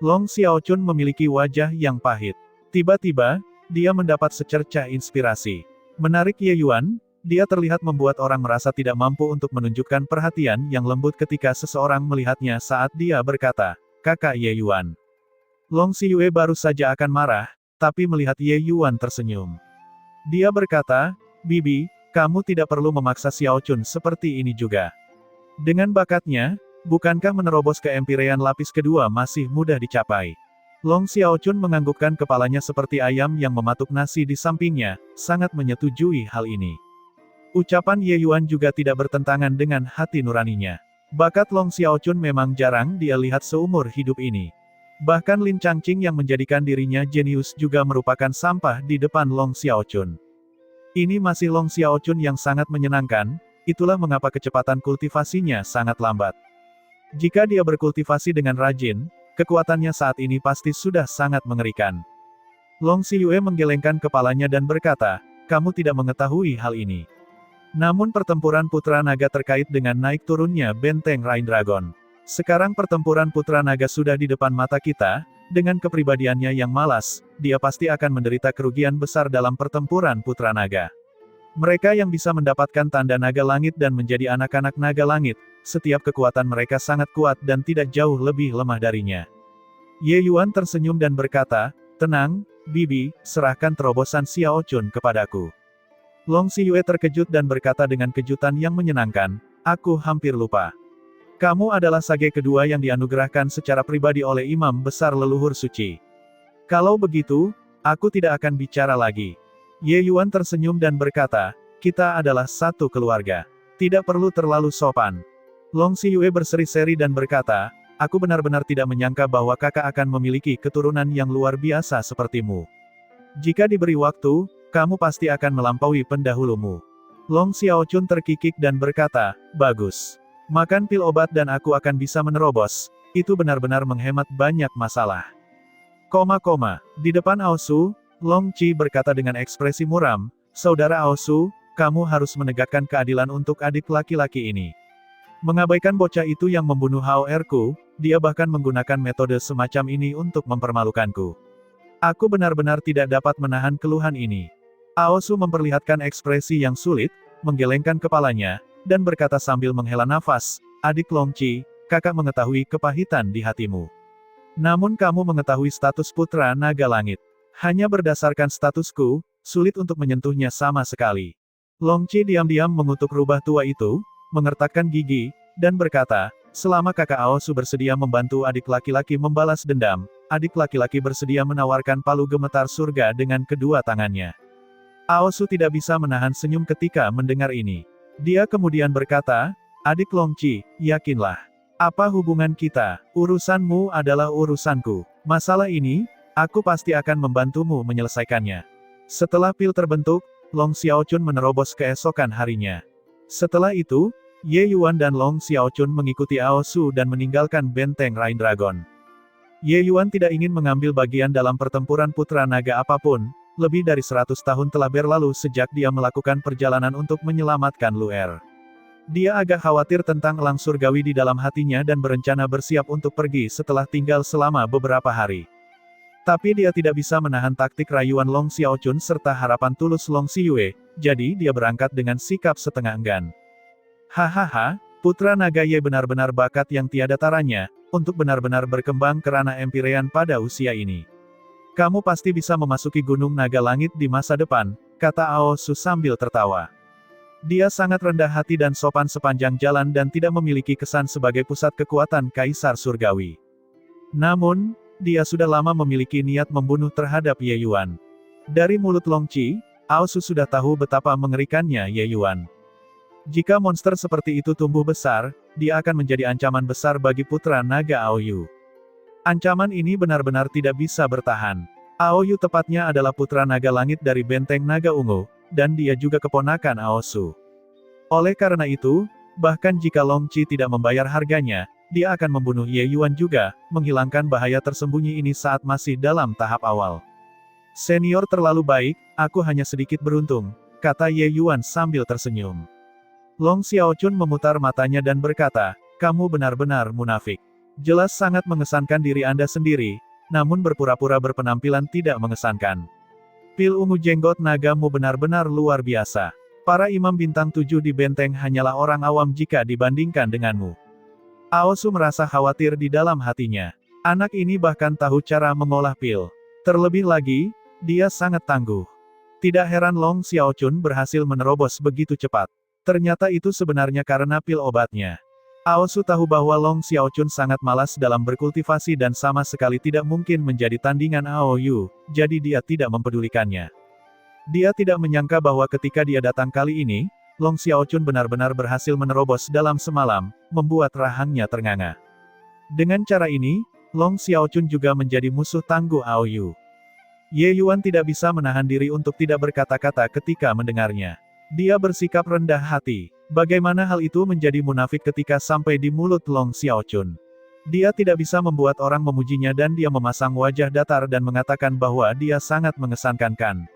Long Xiaochun memiliki wajah yang pahit. Tiba-tiba, dia mendapat secercah inspirasi. Menarik Ye Yuan, dia terlihat membuat orang merasa tidak mampu untuk menunjukkan perhatian yang lembut ketika seseorang melihatnya saat dia berkata, "Kakak Ye Yuan." Long Xiyue baru saja akan marah, tapi melihat Ye Yuan tersenyum. Dia berkata, "Bibi, kamu tidak perlu memaksa Xiaochun seperti ini juga. Dengan bakatnya, bukankah menerobos ke Empyrean lapis kedua masih mudah dicapai?" Long Xiaochun menganggukkan kepalanya seperti ayam yang mematuk nasi di sampingnya, sangat menyetujui hal ini. Ucapan Ye Yuan juga tidak bertentangan dengan hati nuraninya. Bakat Long Xiaochun memang jarang dia lihat seumur hidup ini. Bahkan Lin Changqing yang menjadikan dirinya jenius juga merupakan sampah di depan Long Xiaochun. Ini masih Long Xiaochun yang sangat menyenangkan, itulah mengapa kecepatan kultivasinya sangat lambat. Jika dia berkultivasi dengan rajin, kekuatannya saat ini pasti sudah sangat mengerikan. Long Xiyue menggelengkan kepalanya dan berkata, "Kamu tidak mengetahui hal ini. Namun pertempuran Putra Naga terkait dengan naik turunnya benteng Rain Dragon. Sekarang pertempuran Putra Naga sudah di depan mata kita, dengan kepribadiannya yang malas, dia pasti akan menderita kerugian besar dalam pertempuran Putra Naga. Mereka yang bisa mendapatkan tanda naga langit dan menjadi anak-anak naga langit, setiap kekuatan mereka sangat kuat dan tidak jauh lebih lemah darinya." Ye Yuan tersenyum dan berkata, "Tenang, Bibi, serahkan terobosan Xiaochun kepadaku." Long Xiyue terkejut dan berkata dengan kejutan yang menyenangkan, "Aku hampir lupa. Kamu adalah sage kedua yang dianugerahkan secara pribadi oleh Imam Besar Leluhur Suci. Kalau begitu, aku tidak akan bicara lagi." Ye Yuan tersenyum dan berkata, "Kita adalah satu keluarga. Tidak perlu terlalu sopan." Long Xiyue berseri-seri dan berkata, "Aku benar-benar tidak menyangka bahwa kakak akan memiliki keturunan yang luar biasa sepertimu. Jika diberi waktu, kamu pasti akan melampaui pendahulumu." Long Xiaochun terkikik dan berkata, "Bagus. Makan pil obat dan aku akan bisa menerobos. Itu benar-benar menghemat banyak masalah." Di depan Aosu, Long Qi berkata dengan ekspresi muram, "Saudara Aosu, kamu harus menegakkan keadilan untuk adik laki-laki ini. Mengabaikan bocah itu yang membunuh Hao Erku, dia bahkan menggunakan metode semacam ini untuk mempermalukanku. Aku benar-benar tidak dapat menahan keluhan ini." Aosu memperlihatkan ekspresi yang sulit, menggelengkan kepalanya, dan berkata sambil menghela nafas, "Adik Long Qi, kakak mengetahui kepahitan di hatimu. Namun kamu mengetahui status Putra Naga Langit. Hanya berdasarkan statusku, sulit untuk menyentuhnya sama sekali." Long Qi diam-diam mengutuk rubah tua itu, mengertakkan gigi, dan berkata, "Selama kakak Aosu bersedia membantu adik laki-laki membalas dendam, adik laki-laki bersedia menawarkan palu gemetar surga dengan kedua tangannya." Aosu tidak bisa menahan senyum ketika mendengar ini. Dia kemudian berkata, "Adik Long Qi, yakinlah. Apa hubungan kita? Urusanmu adalah urusanku. Masalah ini, aku pasti akan membantumu menyelesaikannya." Setelah pil terbentuk, Long Xiaochun menerobos keesokan harinya. Setelah itu, Ye Yuan dan Long Xiaochun mengikuti Aosu dan meninggalkan benteng Rain Dragon. Ye Yuan tidak ingin mengambil bagian dalam pertempuran Putra Naga apapun. Lebih dari 100 tahun telah berlalu sejak dia melakukan perjalanan untuk menyelamatkan Luer. Dia agak khawatir tentang elang surgawi di dalam hatinya dan berencana bersiap untuk pergi setelah tinggal selama beberapa hari. Tapi dia tidak bisa menahan taktik rayuan Long Xiaochun serta harapan tulus Long Xiyue, jadi dia berangkat dengan sikap setengah enggan. "Hahaha, Putra Naga Ye benar-benar bakat yang tiada taranya, untuk benar-benar berkembang ke ranah Empyrean pada usia ini. Kamu pasti bisa memasuki Gunung Naga Langit di masa depan," kata Aosu sambil tertawa. Dia sangat rendah hati dan sopan sepanjang jalan dan tidak memiliki kesan sebagai pusat kekuatan Kaisar Surgawi. Namun, dia sudah lama memiliki niat membunuh terhadap Ye Yuan. Dari mulut Long Qi, Aosu sudah tahu betapa mengerikannya Ye Yuan. Jika monster seperti itu tumbuh besar, dia akan menjadi ancaman besar bagi Putra Naga Aoyu. Ancaman ini benar-benar tidak bisa bertahan. Aoyu tepatnya adalah Putra Naga Langit dari Benteng Naga Ungu, dan dia juga keponakan Aosu. Oleh karena itu, bahkan jika Long Qi tidak membayar harganya, dia akan membunuh Ye Yuan juga, menghilangkan bahaya tersembunyi ini saat masih dalam tahap awal. Senior terlalu baik, aku hanya sedikit beruntung, kata Ye Yuan sambil tersenyum. Long Xiaochun memutar matanya dan berkata, kamu benar-benar munafik. Jelas sangat mengesankan diri Anda sendiri, namun berpura-pura berpenampilan tidak mengesankan. Pil ungu jenggot nagamu benar-benar luar biasa. Para imam bintang 7 di benteng hanyalah orang awam jika dibandingkan denganmu. Aosu merasa khawatir di dalam hatinya. Anak ini bahkan tahu cara mengolah pil. Terlebih lagi, dia sangat tangguh. Tidak heran Long Xiaochun berhasil menerobos begitu cepat. Ternyata itu sebenarnya karena pil obatnya. Aosu tahu bahwa Long Xiaochun sangat malas dalam berkultivasi dan sama sekali tidak mungkin menjadi tandingan Aoyu, jadi dia tidak mempedulikannya. Dia tidak menyangka bahwa ketika dia datang kali ini, Long Xiaochun benar-benar berhasil menerobos dalam semalam, membuat rahangnya ternganga. Dengan cara ini, Long Xiaochun juga menjadi musuh tangguh Aoyu. Ye Yuan tidak bisa menahan diri untuk tidak berkata-kata ketika mendengarnya. Dia bersikap rendah hati. Bagaimana hal itu menjadi munafik ketika sampai di mulut Long Xiaochun? Dia tidak bisa membuat orang memujinya dan dia memasang wajah datar dan mengatakan bahwa dia sangat mengesankan.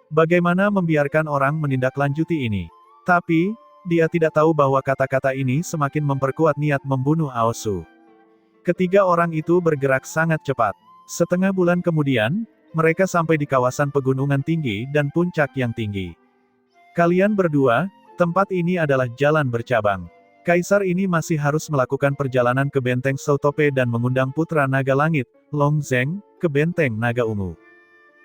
Bagaimana membiarkan orang menindaklanjuti ini? Tapi, dia tidak tahu bahwa kata-kata ini semakin memperkuat niat membunuh Aosu. Ketiga orang itu bergerak sangat cepat. Setengah bulan kemudian, mereka sampai di kawasan pegunungan tinggi dan puncak yang tinggi. Kalian berdua, tempat ini adalah jalan bercabang. Kaisar ini masih harus melakukan perjalanan ke benteng Soutope dan mengundang putra naga langit, Long Zeng, ke benteng naga ungu.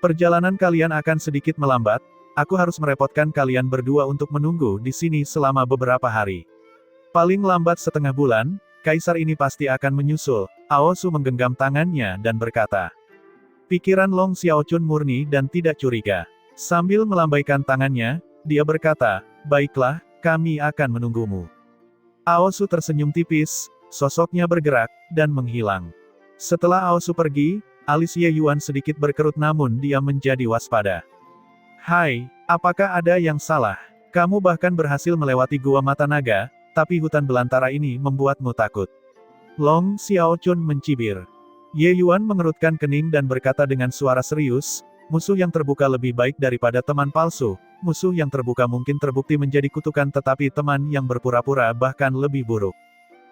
Perjalanan kalian akan sedikit melambat, aku harus merepotkan kalian berdua untuk menunggu di sini selama beberapa hari. Paling lambat setengah bulan, kaisar ini pasti akan menyusul. Aosu menggenggam tangannya dan berkata. Pikiran Long Xiaochun murni dan tidak curiga. Sambil melambaikan tangannya, dia berkata, baiklah, kami akan menunggumu. Aosu tersenyum tipis, sosoknya bergerak, dan menghilang. Setelah Aosu pergi, alis Ye Yuan sedikit berkerut namun dia menjadi waspada. Hai, apakah ada yang salah? Kamu bahkan berhasil melewati gua mata naga, tapi hutan belantara ini membuatmu takut. Long Xiaochun mencibir. Ye Yuan mengerutkan kening dan berkata dengan suara serius, musuh yang terbuka lebih baik daripada teman palsu. Musuh yang terbuka mungkin terbukti menjadi kutukan tetapi teman yang berpura-pura bahkan lebih buruk.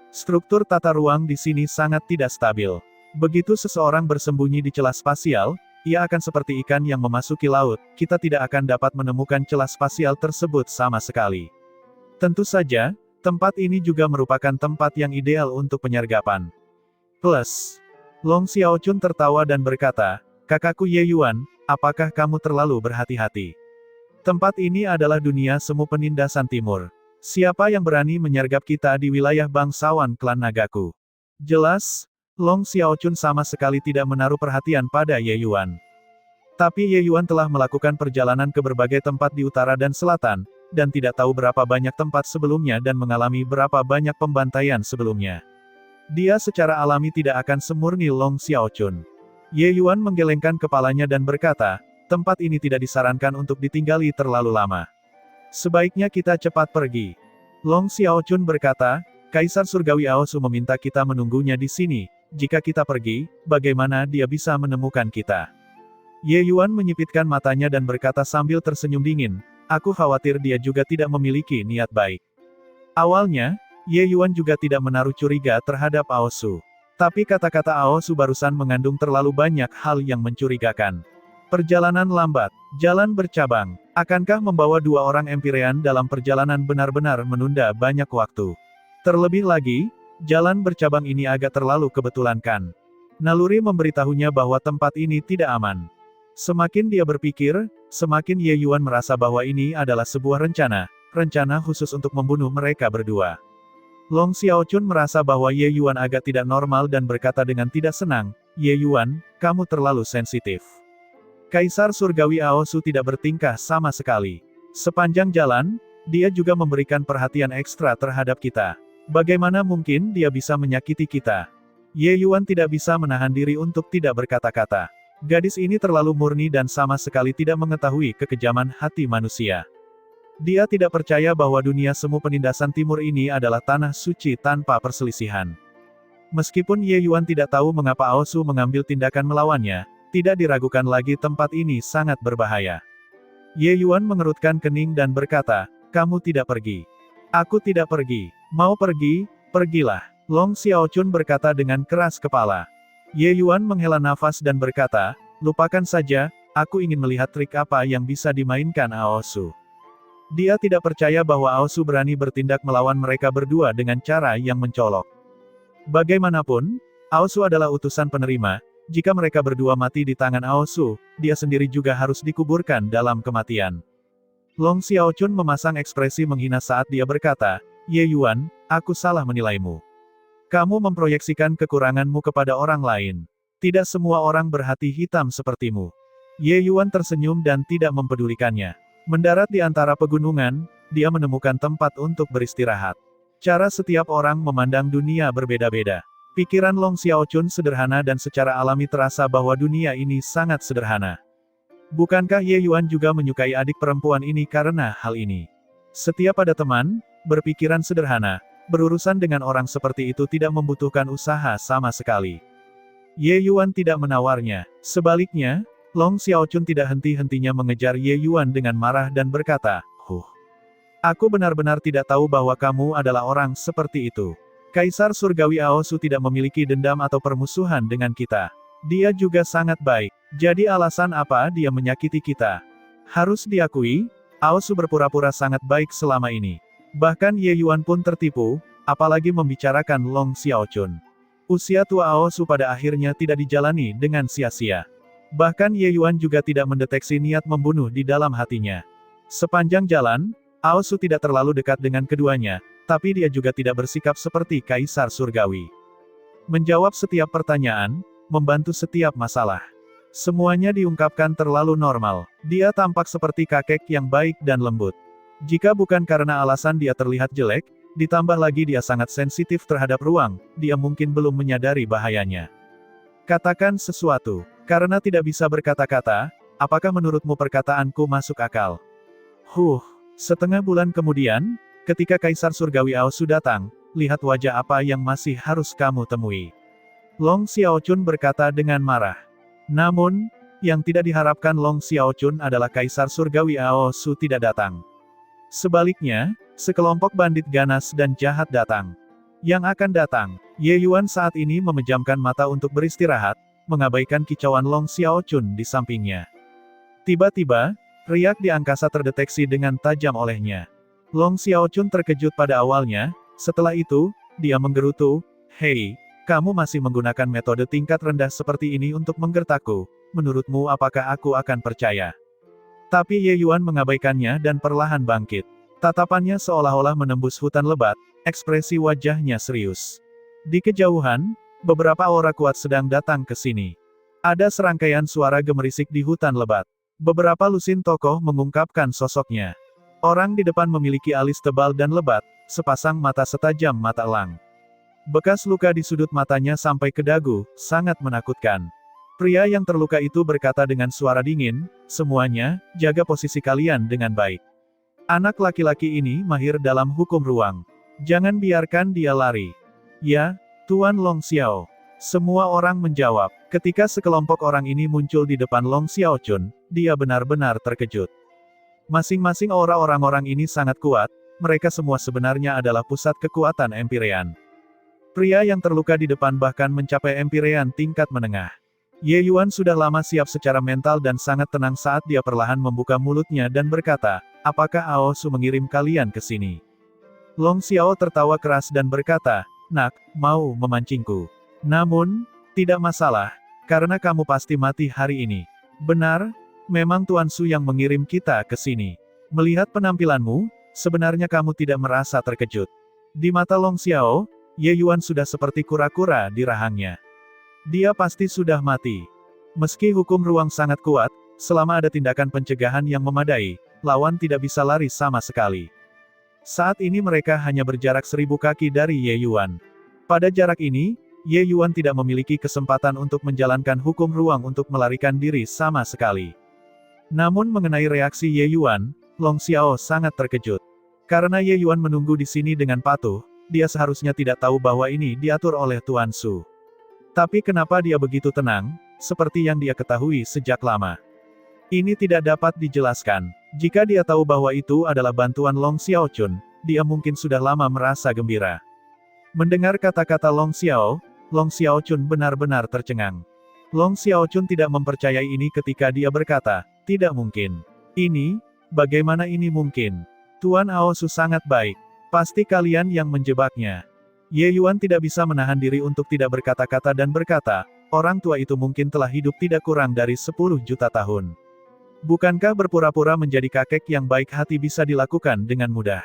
Struktur tata ruang di sini sangat tidak stabil. Begitu seseorang bersembunyi di celah spasial, ia akan seperti ikan yang memasuki laut, kita tidak akan dapat menemukan celah spasial tersebut sama sekali. Tentu saja, tempat ini juga merupakan tempat yang ideal untuk penyergapan. Plus, Long Xiaochun tertawa dan berkata, kakakku Ye Yuan, apakah kamu terlalu berhati-hati? Tempat ini adalah dunia semu penindasan timur. Siapa yang berani menyergap kita di wilayah bangsawan klan nagaku? Jelas, Long Xiaochun sama sekali tidak menaruh perhatian pada Ye Yuan. Tapi Ye Yuan telah melakukan perjalanan ke berbagai tempat di utara dan selatan, dan tidak tahu berapa banyak tempat sebelumnya dan mengalami berapa banyak pembantaian sebelumnya. Dia secara alami tidak akan semurni Long Xiaochun. Ye Yuan menggelengkan kepalanya dan berkata, tempat ini tidak disarankan untuk ditinggali terlalu lama. Sebaiknya kita cepat pergi. Long Xiaochun berkata, Kaisar Surgawi Aosu meminta kita menunggunya di sini. Jika kita pergi, bagaimana dia bisa menemukan kita? Ye Yuan menyipitkan matanya dan berkata sambil tersenyum dingin, aku khawatir dia juga tidak memiliki niat baik. Awalnya, Ye Yuan juga tidak menaruh curiga terhadap Aosu. Tapi kata-kata Aosu barusan mengandung terlalu banyak hal yang mencurigakan. Perjalanan lambat, jalan bercabang, akankah membawa dua orang Empirean dalam perjalanan benar-benar menunda banyak waktu? Terlebih lagi, jalan bercabang ini agak terlalu kebetulan kan? Naluri memberitahunya bahwa tempat ini tidak aman. Semakin dia berpikir, semakin Ye Yuan merasa bahwa ini adalah sebuah rencana khusus untuk membunuh mereka berdua. Long Xiaochun merasa bahwa Ye Yuan agak tidak normal dan berkata dengan tidak senang, Ye Yuan, kamu terlalu sensitif. Kaisar Surgawi Aosu tidak bertingkah sama sekali. Sepanjang jalan, dia juga memberikan perhatian ekstra terhadap kita. Bagaimana mungkin dia bisa menyakiti kita? Ye Yuan tidak bisa menahan diri untuk tidak berkata-kata. Gadis ini terlalu murni dan sama sekali tidak mengetahui kekejaman hati manusia. Dia tidak percaya bahwa dunia semu penindasan timur ini adalah tanah suci tanpa perselisihan. Meskipun Ye Yuan tidak tahu mengapa Aosu mengambil tindakan melawannya, tidak diragukan lagi tempat ini sangat berbahaya. Ye Yuan mengerutkan kening dan berkata, "Kamu tidak pergi. Aku tidak pergi. Mau pergi, pergilah." Long Xiaochun berkata dengan keras kepala. Ye Yuan menghela nafas dan berkata, "Lupakan saja, aku ingin melihat trik apa yang bisa dimainkan Aosu." Dia tidak percaya bahwa Aosu berani bertindak melawan mereka berdua dengan cara yang mencolok. Bagaimanapun, Aosu adalah utusan penerima, jika mereka berdua mati di tangan Aosu, dia sendiri juga harus dikuburkan dalam kematian. Long Xiaochun memasang ekspresi menghina saat dia berkata, "Ye Yuan, aku salah menilaimu. Kamu memproyeksikan kekuranganmu kepada orang lain. Tidak semua orang berhati hitam sepertimu." Ye Yuan tersenyum dan tidak mempedulikannya. Mendarat di antara pegunungan, dia menemukan tempat untuk beristirahat. Cara setiap orang memandang dunia berbeda-beda. Pikiran Long Xiaochun sederhana dan secara alami terasa bahwa dunia ini sangat sederhana. Bukankah Ye Yuan juga menyukai adik perempuan ini karena hal ini? Setiap ada teman, berpikiran sederhana, berurusan dengan orang seperti itu tidak membutuhkan usaha sama sekali. Ye Yuan tidak menawarnya. Sebaliknya, Long Xiaochun tidak henti-hentinya mengejar Ye Yuan dengan marah dan berkata, Aku benar-benar tidak tahu bahwa kamu adalah orang seperti itu. Kaisar Surgawi Aosu tidak memiliki dendam atau permusuhan dengan kita. Dia juga sangat baik. Jadi alasan apa dia menyakiti kita? Harus diakui, Aosu berpura-pura sangat baik selama ini. Bahkan Ye Yuan pun tertipu, apalagi membicarakan Long Xiaochun. Usia tua Aosu pada akhirnya tidak dijalani dengan sia-sia. Bahkan Ye Yuan juga tidak mendeteksi niat membunuh di dalam hatinya. Sepanjang jalan, Aosu tidak terlalu dekat dengan keduanya, tapi dia juga tidak bersikap seperti Kaisar Surgawi. Menjawab setiap pertanyaan, membantu setiap masalah. Semuanya diungkapkan terlalu normal. Dia tampak seperti kakek yang baik dan lembut. Jika bukan karena alasan dia terlihat jelek, ditambah lagi dia sangat sensitif terhadap ruang, dia mungkin belum menyadari bahayanya. Katakan sesuatu. Karena tidak bisa berkata-kata, apakah menurutmu perkataanku masuk akal? Setengah bulan kemudian, ketika Kaisar Surgawi Aosu datang, lihat wajah apa yang masih harus kamu temui. Long Xiaochun berkata dengan marah. Namun, yang tidak diharapkan Long Xiaochun adalah Kaisar Surgawi Aosu tidak datang. Sebaliknya, sekelompok bandit ganas dan jahat datang. Yang akan datang, Ye Yuan saat ini memejamkan mata untuk beristirahat, mengabaikan kicauan Long Xiaochun di sampingnya. Tiba-tiba, riak di angkasa terdeteksi dengan tajam olehnya. Long Xiaochun terkejut pada awalnya, setelah itu, dia menggerutu, "Hei, kamu masih menggunakan metode tingkat rendah seperti ini untuk menggertakku, menurutmu apakah aku akan percaya?" Tapi Ye Yuan mengabaikannya dan perlahan bangkit. Tatapannya seolah-olah menembus hutan lebat, ekspresi wajahnya serius. Di kejauhan, beberapa aura kuat sedang datang ke sini. Ada serangkaian suara gemerisik di hutan lebat. Beberapa lusin tokoh mengungkapkan sosoknya. Orang di depan memiliki alis tebal dan lebat, sepasang mata setajam mata elang. Bekas luka di sudut matanya sampai ke dagu, sangat menakutkan. Pria yang terluka itu berkata dengan suara dingin, "Semuanya, jaga posisi kalian dengan baik. Anak laki-laki ini mahir dalam hukum ruang. Jangan biarkan dia lari." "Ya, Tuan Long Xiao." Semua orang menjawab. Ketika sekelompok orang ini muncul di depan Long Xiaochun, dia benar-benar terkejut. Masing-masing aura orang-orang ini sangat kuat, mereka semua sebenarnya adalah pusat kekuatan Empirean. Pria yang terluka di depan bahkan mencapai Empirean tingkat menengah. Ye Yuan sudah lama siap secara mental dan sangat tenang saat dia perlahan membuka mulutnya dan berkata, "Apakah Aosu mengirim kalian ke sini?" Long Xiao tertawa keras dan berkata, "Nak, mau memancingku. Namun, tidak masalah, karena kamu pasti mati hari ini." "Benar, memang Tuan Su yang mengirim kita ke sini. Melihat penampilanmu, sebenarnya kamu tidak merasa terkejut." Di mata Long Xiao, Ye Yuan sudah seperti kura-kura di rahangnya. Dia pasti sudah mati. Meski hukum ruang sangat kuat, selama ada tindakan pencegahan yang memadai, lawan tidak bisa lari sama sekali. Saat ini mereka hanya berjarak 1000 kaki dari Ye Yuan. Pada jarak ini, Ye Yuan tidak memiliki kesempatan untuk menjalankan hukum ruang untuk melarikan diri sama sekali. Namun mengenai reaksi Ye Yuan, Long Xiao sangat terkejut. Karena Ye Yuan menunggu di sini dengan patuh, dia seharusnya tidak tahu bahwa ini diatur oleh Tuan Su. Tapi kenapa dia begitu tenang, seperti yang dia ketahui sejak lama? Ini tidak dapat dijelaskan. Jika dia tahu bahwa itu adalah bantuan Long Xiaochun, dia mungkin sudah lama merasa gembira. Mendengar kata-kata Long Xiaochun benar-benar tercengang. Long Xiaochun tidak mempercayai ini ketika dia berkata, tidak mungkin. Ini, bagaimana ini mungkin? Tuan Aosu sangat baik. Pasti kalian yang menjebaknya. Ye Yuan tidak bisa menahan diri untuk tidak berkata-kata dan berkata, orang tua itu mungkin telah hidup tidak kurang dari 10 juta tahun. Bukankah berpura-pura menjadi kakek yang baik hati bisa dilakukan dengan mudah?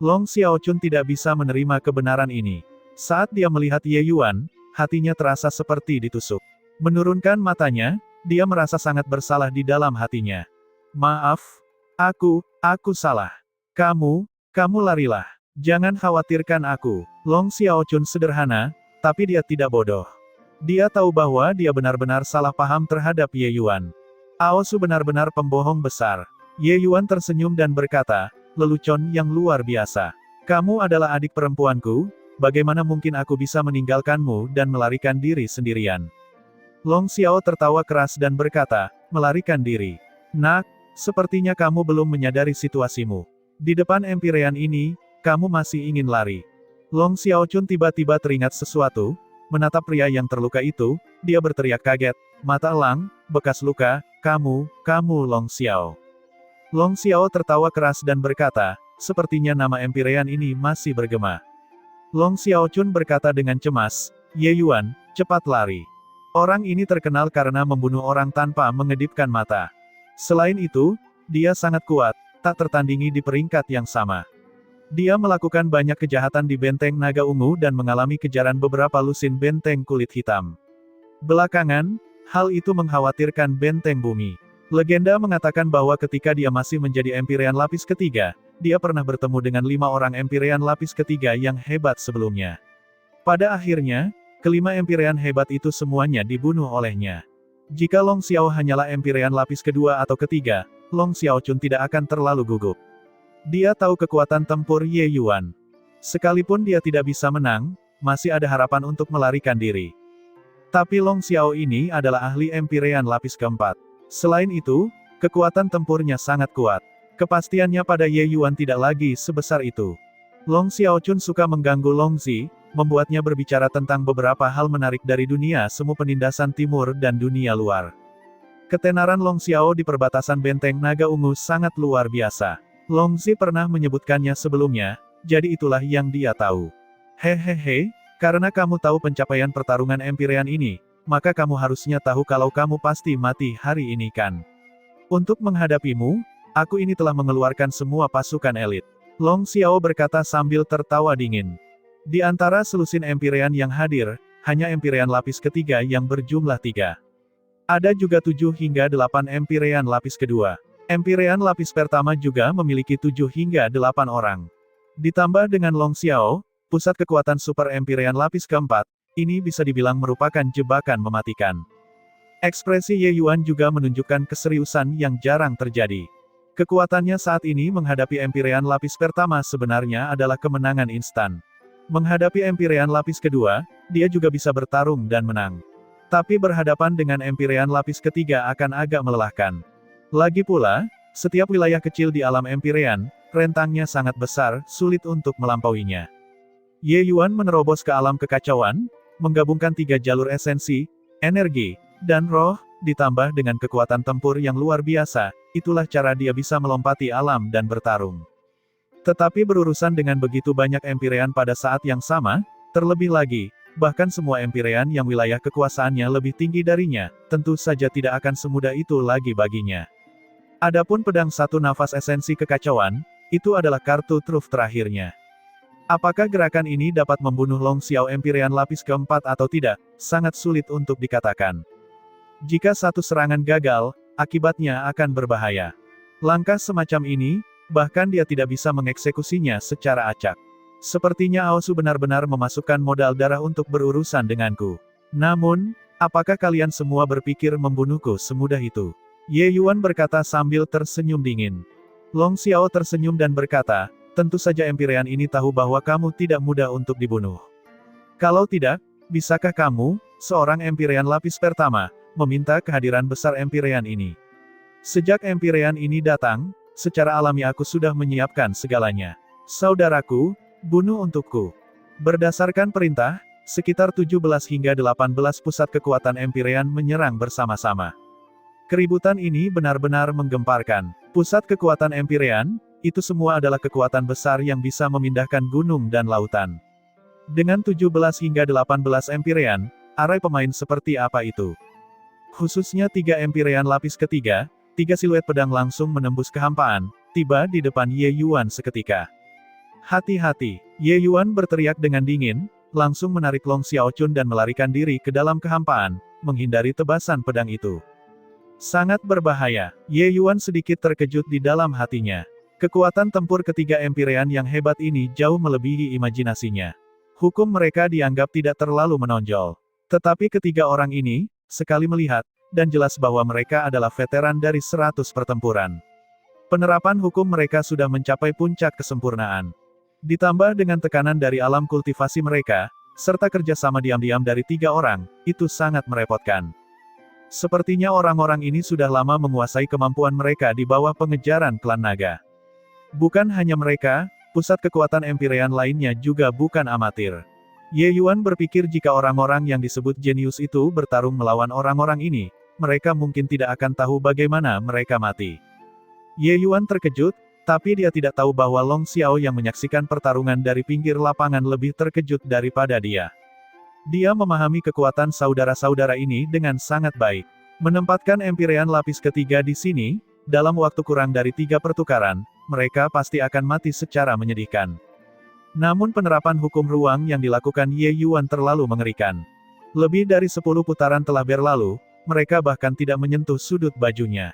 Long Xiaochun tidak bisa menerima kebenaran ini. Saat dia melihat Ye Yuan, hatinya terasa seperti ditusuk. Menurunkan matanya, dia merasa sangat bersalah di dalam hatinya. Maaf, aku salah. Kamu larilah. Jangan khawatirkan aku. Long Xiaochun sederhana, tapi dia tidak bodoh. Dia tahu bahwa dia benar-benar salah paham terhadap Ye Yuan. Aosu benar-benar pembohong besar. Ye Yuan tersenyum dan berkata, lelucon yang luar biasa. Kamu adalah adik perempuanku, bagaimana mungkin aku bisa meninggalkanmu dan melarikan diri sendirian? Long Xiao tertawa keras dan berkata, melarikan diri. Nak, sepertinya kamu belum menyadari situasimu. Di depan Empyrean ini, kamu masih ingin lari. Long Xiaochun tiba-tiba teringat sesuatu, menatap pria yang terluka itu, dia berteriak kaget, mata elang, bekas luka, kamu Long Xiao. Long Xiao tertawa keras dan berkata, sepertinya nama Empyrean ini masih bergema. Long Xiaochun berkata dengan cemas, Ye Yuan, cepat lari. Orang ini terkenal karena membunuh orang tanpa mengedipkan mata. Selain itu, dia sangat kuat, tak tertandingi di peringkat yang sama. Dia melakukan banyak kejahatan di benteng naga ungu dan mengalami kejaran beberapa lusin benteng kulit hitam. Belakangan, hal itu mengkhawatirkan benteng bumi. Legenda mengatakan bahwa ketika dia masih menjadi Empyrean lapis ketiga, dia pernah bertemu dengan 5 orang Empyrean lapis ketiga yang hebat sebelumnya. Pada akhirnya, kelima Empyrean hebat itu semuanya dibunuh olehnya. Jika Long Xiao hanyalah Empyrean lapis kedua atau ketiga, Long Xiaochun tidak akan terlalu gugup. Dia tahu kekuatan tempur Ye Yuan. Sekalipun dia tidak bisa menang, masih ada harapan untuk melarikan diri. Tapi Long Xiao ini adalah ahli Empyrean lapis keempat. Selain itu, kekuatan tempurnya sangat kuat. Kepastiannya pada Ye Yuan tidak lagi sebesar itu. Long Xiaochun suka mengganggu Long Zi, membuatnya berbicara tentang beberapa hal menarik dari dunia semu penindasan timur dan dunia luar. Ketenaran Long Xiao di perbatasan benteng naga ungu sangat luar biasa. Long Zi pernah menyebutkannya sebelumnya, jadi itulah yang dia tahu. Hehehe, karena kamu tahu pencapaian pertarungan Empyrean ini, maka kamu harusnya tahu kalau kamu pasti mati hari ini kan. Untuk menghadapimu, aku ini telah mengeluarkan semua pasukan elit. Long Xiao berkata sambil tertawa dingin. Di antara selusin Empyrean yang hadir, hanya Empyrean lapis ketiga yang berjumlah 3. Ada juga 7 hingga 8 Empyrean lapis kedua. Empyrean lapis pertama juga memiliki 7 hingga 8 orang. Ditambah dengan Long Xiao, pusat kekuatan super Empyrean lapis keempat, ini bisa dibilang merupakan jebakan mematikan. Ekspresi Ye Yuan juga menunjukkan keseriusan yang jarang terjadi. Kekuatannya saat ini menghadapi Empyrean lapis pertama sebenarnya adalah kemenangan instan. Menghadapi Empyrean lapis kedua, dia juga bisa bertarung dan menang. Tapi berhadapan dengan Empyrean lapis ketiga akan agak melelahkan. Lagi pula, setiap wilayah kecil di alam Empyrean, rentangnya sangat besar, sulit untuk melampauinya. Ye Yuan menerobos ke alam kekacauan, menggabungkan 3 jalur esensi, energi, dan roh, ditambah dengan kekuatan tempur yang luar biasa, itulah cara dia bisa melompati alam dan bertarung. Tetapi berurusan dengan begitu banyak Empyrean pada saat yang sama, terlebih lagi, bahkan semua Empyrean yang wilayah kekuasaannya lebih tinggi darinya, tentu saja tidak akan semudah itu lagi baginya. Adapun pedang satu nafas esensi kekacauan, itu adalah kartu truf terakhirnya. Apakah gerakan ini dapat membunuh Long Xiao Empyrean lapis keempat atau tidak, sangat sulit untuk dikatakan. Jika satu serangan gagal, akibatnya akan berbahaya. Langkah semacam ini, bahkan dia tidak bisa mengeksekusinya secara acak. Sepertinya Aosu benar-benar memasukkan modal darah untuk berurusan denganku. Namun, apakah kalian semua berpikir membunuhku semudah itu? Ye Yuan berkata sambil tersenyum dingin. Long Xiao tersenyum dan berkata, tentu saja Empyrean ini tahu bahwa kamu tidak mudah untuk dibunuh. Kalau tidak, bisakah kamu, seorang Empyrean lapis pertama, meminta kehadiran besar Empyrean ini? Sejak Empyrean ini datang, secara alami aku sudah menyiapkan segalanya. Saudaraku, bunuh untukku. Berdasarkan perintah, sekitar 17 hingga 18 pusat kekuatan Empyrean menyerang bersama-sama. Keributan ini benar-benar menggemparkan. Pusat kekuatan Empyrean, itu semua adalah kekuatan besar yang bisa memindahkan gunung dan lautan. Dengan 17 hingga 18 Empyrean, arai pemain seperti apa itu? Khususnya 3 Empyrean lapis ketiga, 3 siluet pedang langsung menembus kehampaan, tiba di depan Ye Yuan seketika. Hati-hati, Ye Yuan berteriak dengan dingin, langsung menarik Long Xiaochun dan melarikan diri ke dalam kehampaan, menghindari tebasan pedang itu. Sangat berbahaya. Ye Yuan sedikit terkejut di dalam hatinya. Kekuatan tempur ketiga Empyrean yang hebat ini jauh melebihi imajinasinya. Hukum mereka dianggap tidak terlalu menonjol. Tetapi ketiga orang ini, sekali melihat, dan jelas bahwa mereka adalah veteran dari 100 pertempuran. Penerapan hukum mereka sudah mencapai puncak kesempurnaan. Ditambah dengan tekanan dari alam kultivasi mereka, serta kerjasama diam-diam dari 3 orang, itu sangat merepotkan. Sepertinya orang-orang ini sudah lama menguasai kemampuan mereka di bawah pengejaran klan naga. Bukan hanya mereka, pusat kekuatan Empyrean lainnya juga bukan amatir. Ye Yuan berpikir jika orang-orang yang disebut jenius itu bertarung melawan orang-orang ini, mereka mungkin tidak akan tahu bagaimana mereka mati. Ye Yuan terkejut, tapi dia tidak tahu bahwa Long Xiao yang menyaksikan pertarungan dari pinggir lapangan lebih terkejut daripada dia. Dia memahami kekuatan saudara-saudara ini dengan sangat baik. Menempatkan Empyrean lapis ketiga di sini, dalam waktu kurang dari 3 pertukaran, mereka pasti akan mati secara menyedihkan. Namun penerapan hukum ruang yang dilakukan Ye Yuan terlalu mengerikan. Lebih dari 10 putaran telah berlalu, mereka bahkan tidak menyentuh sudut bajunya.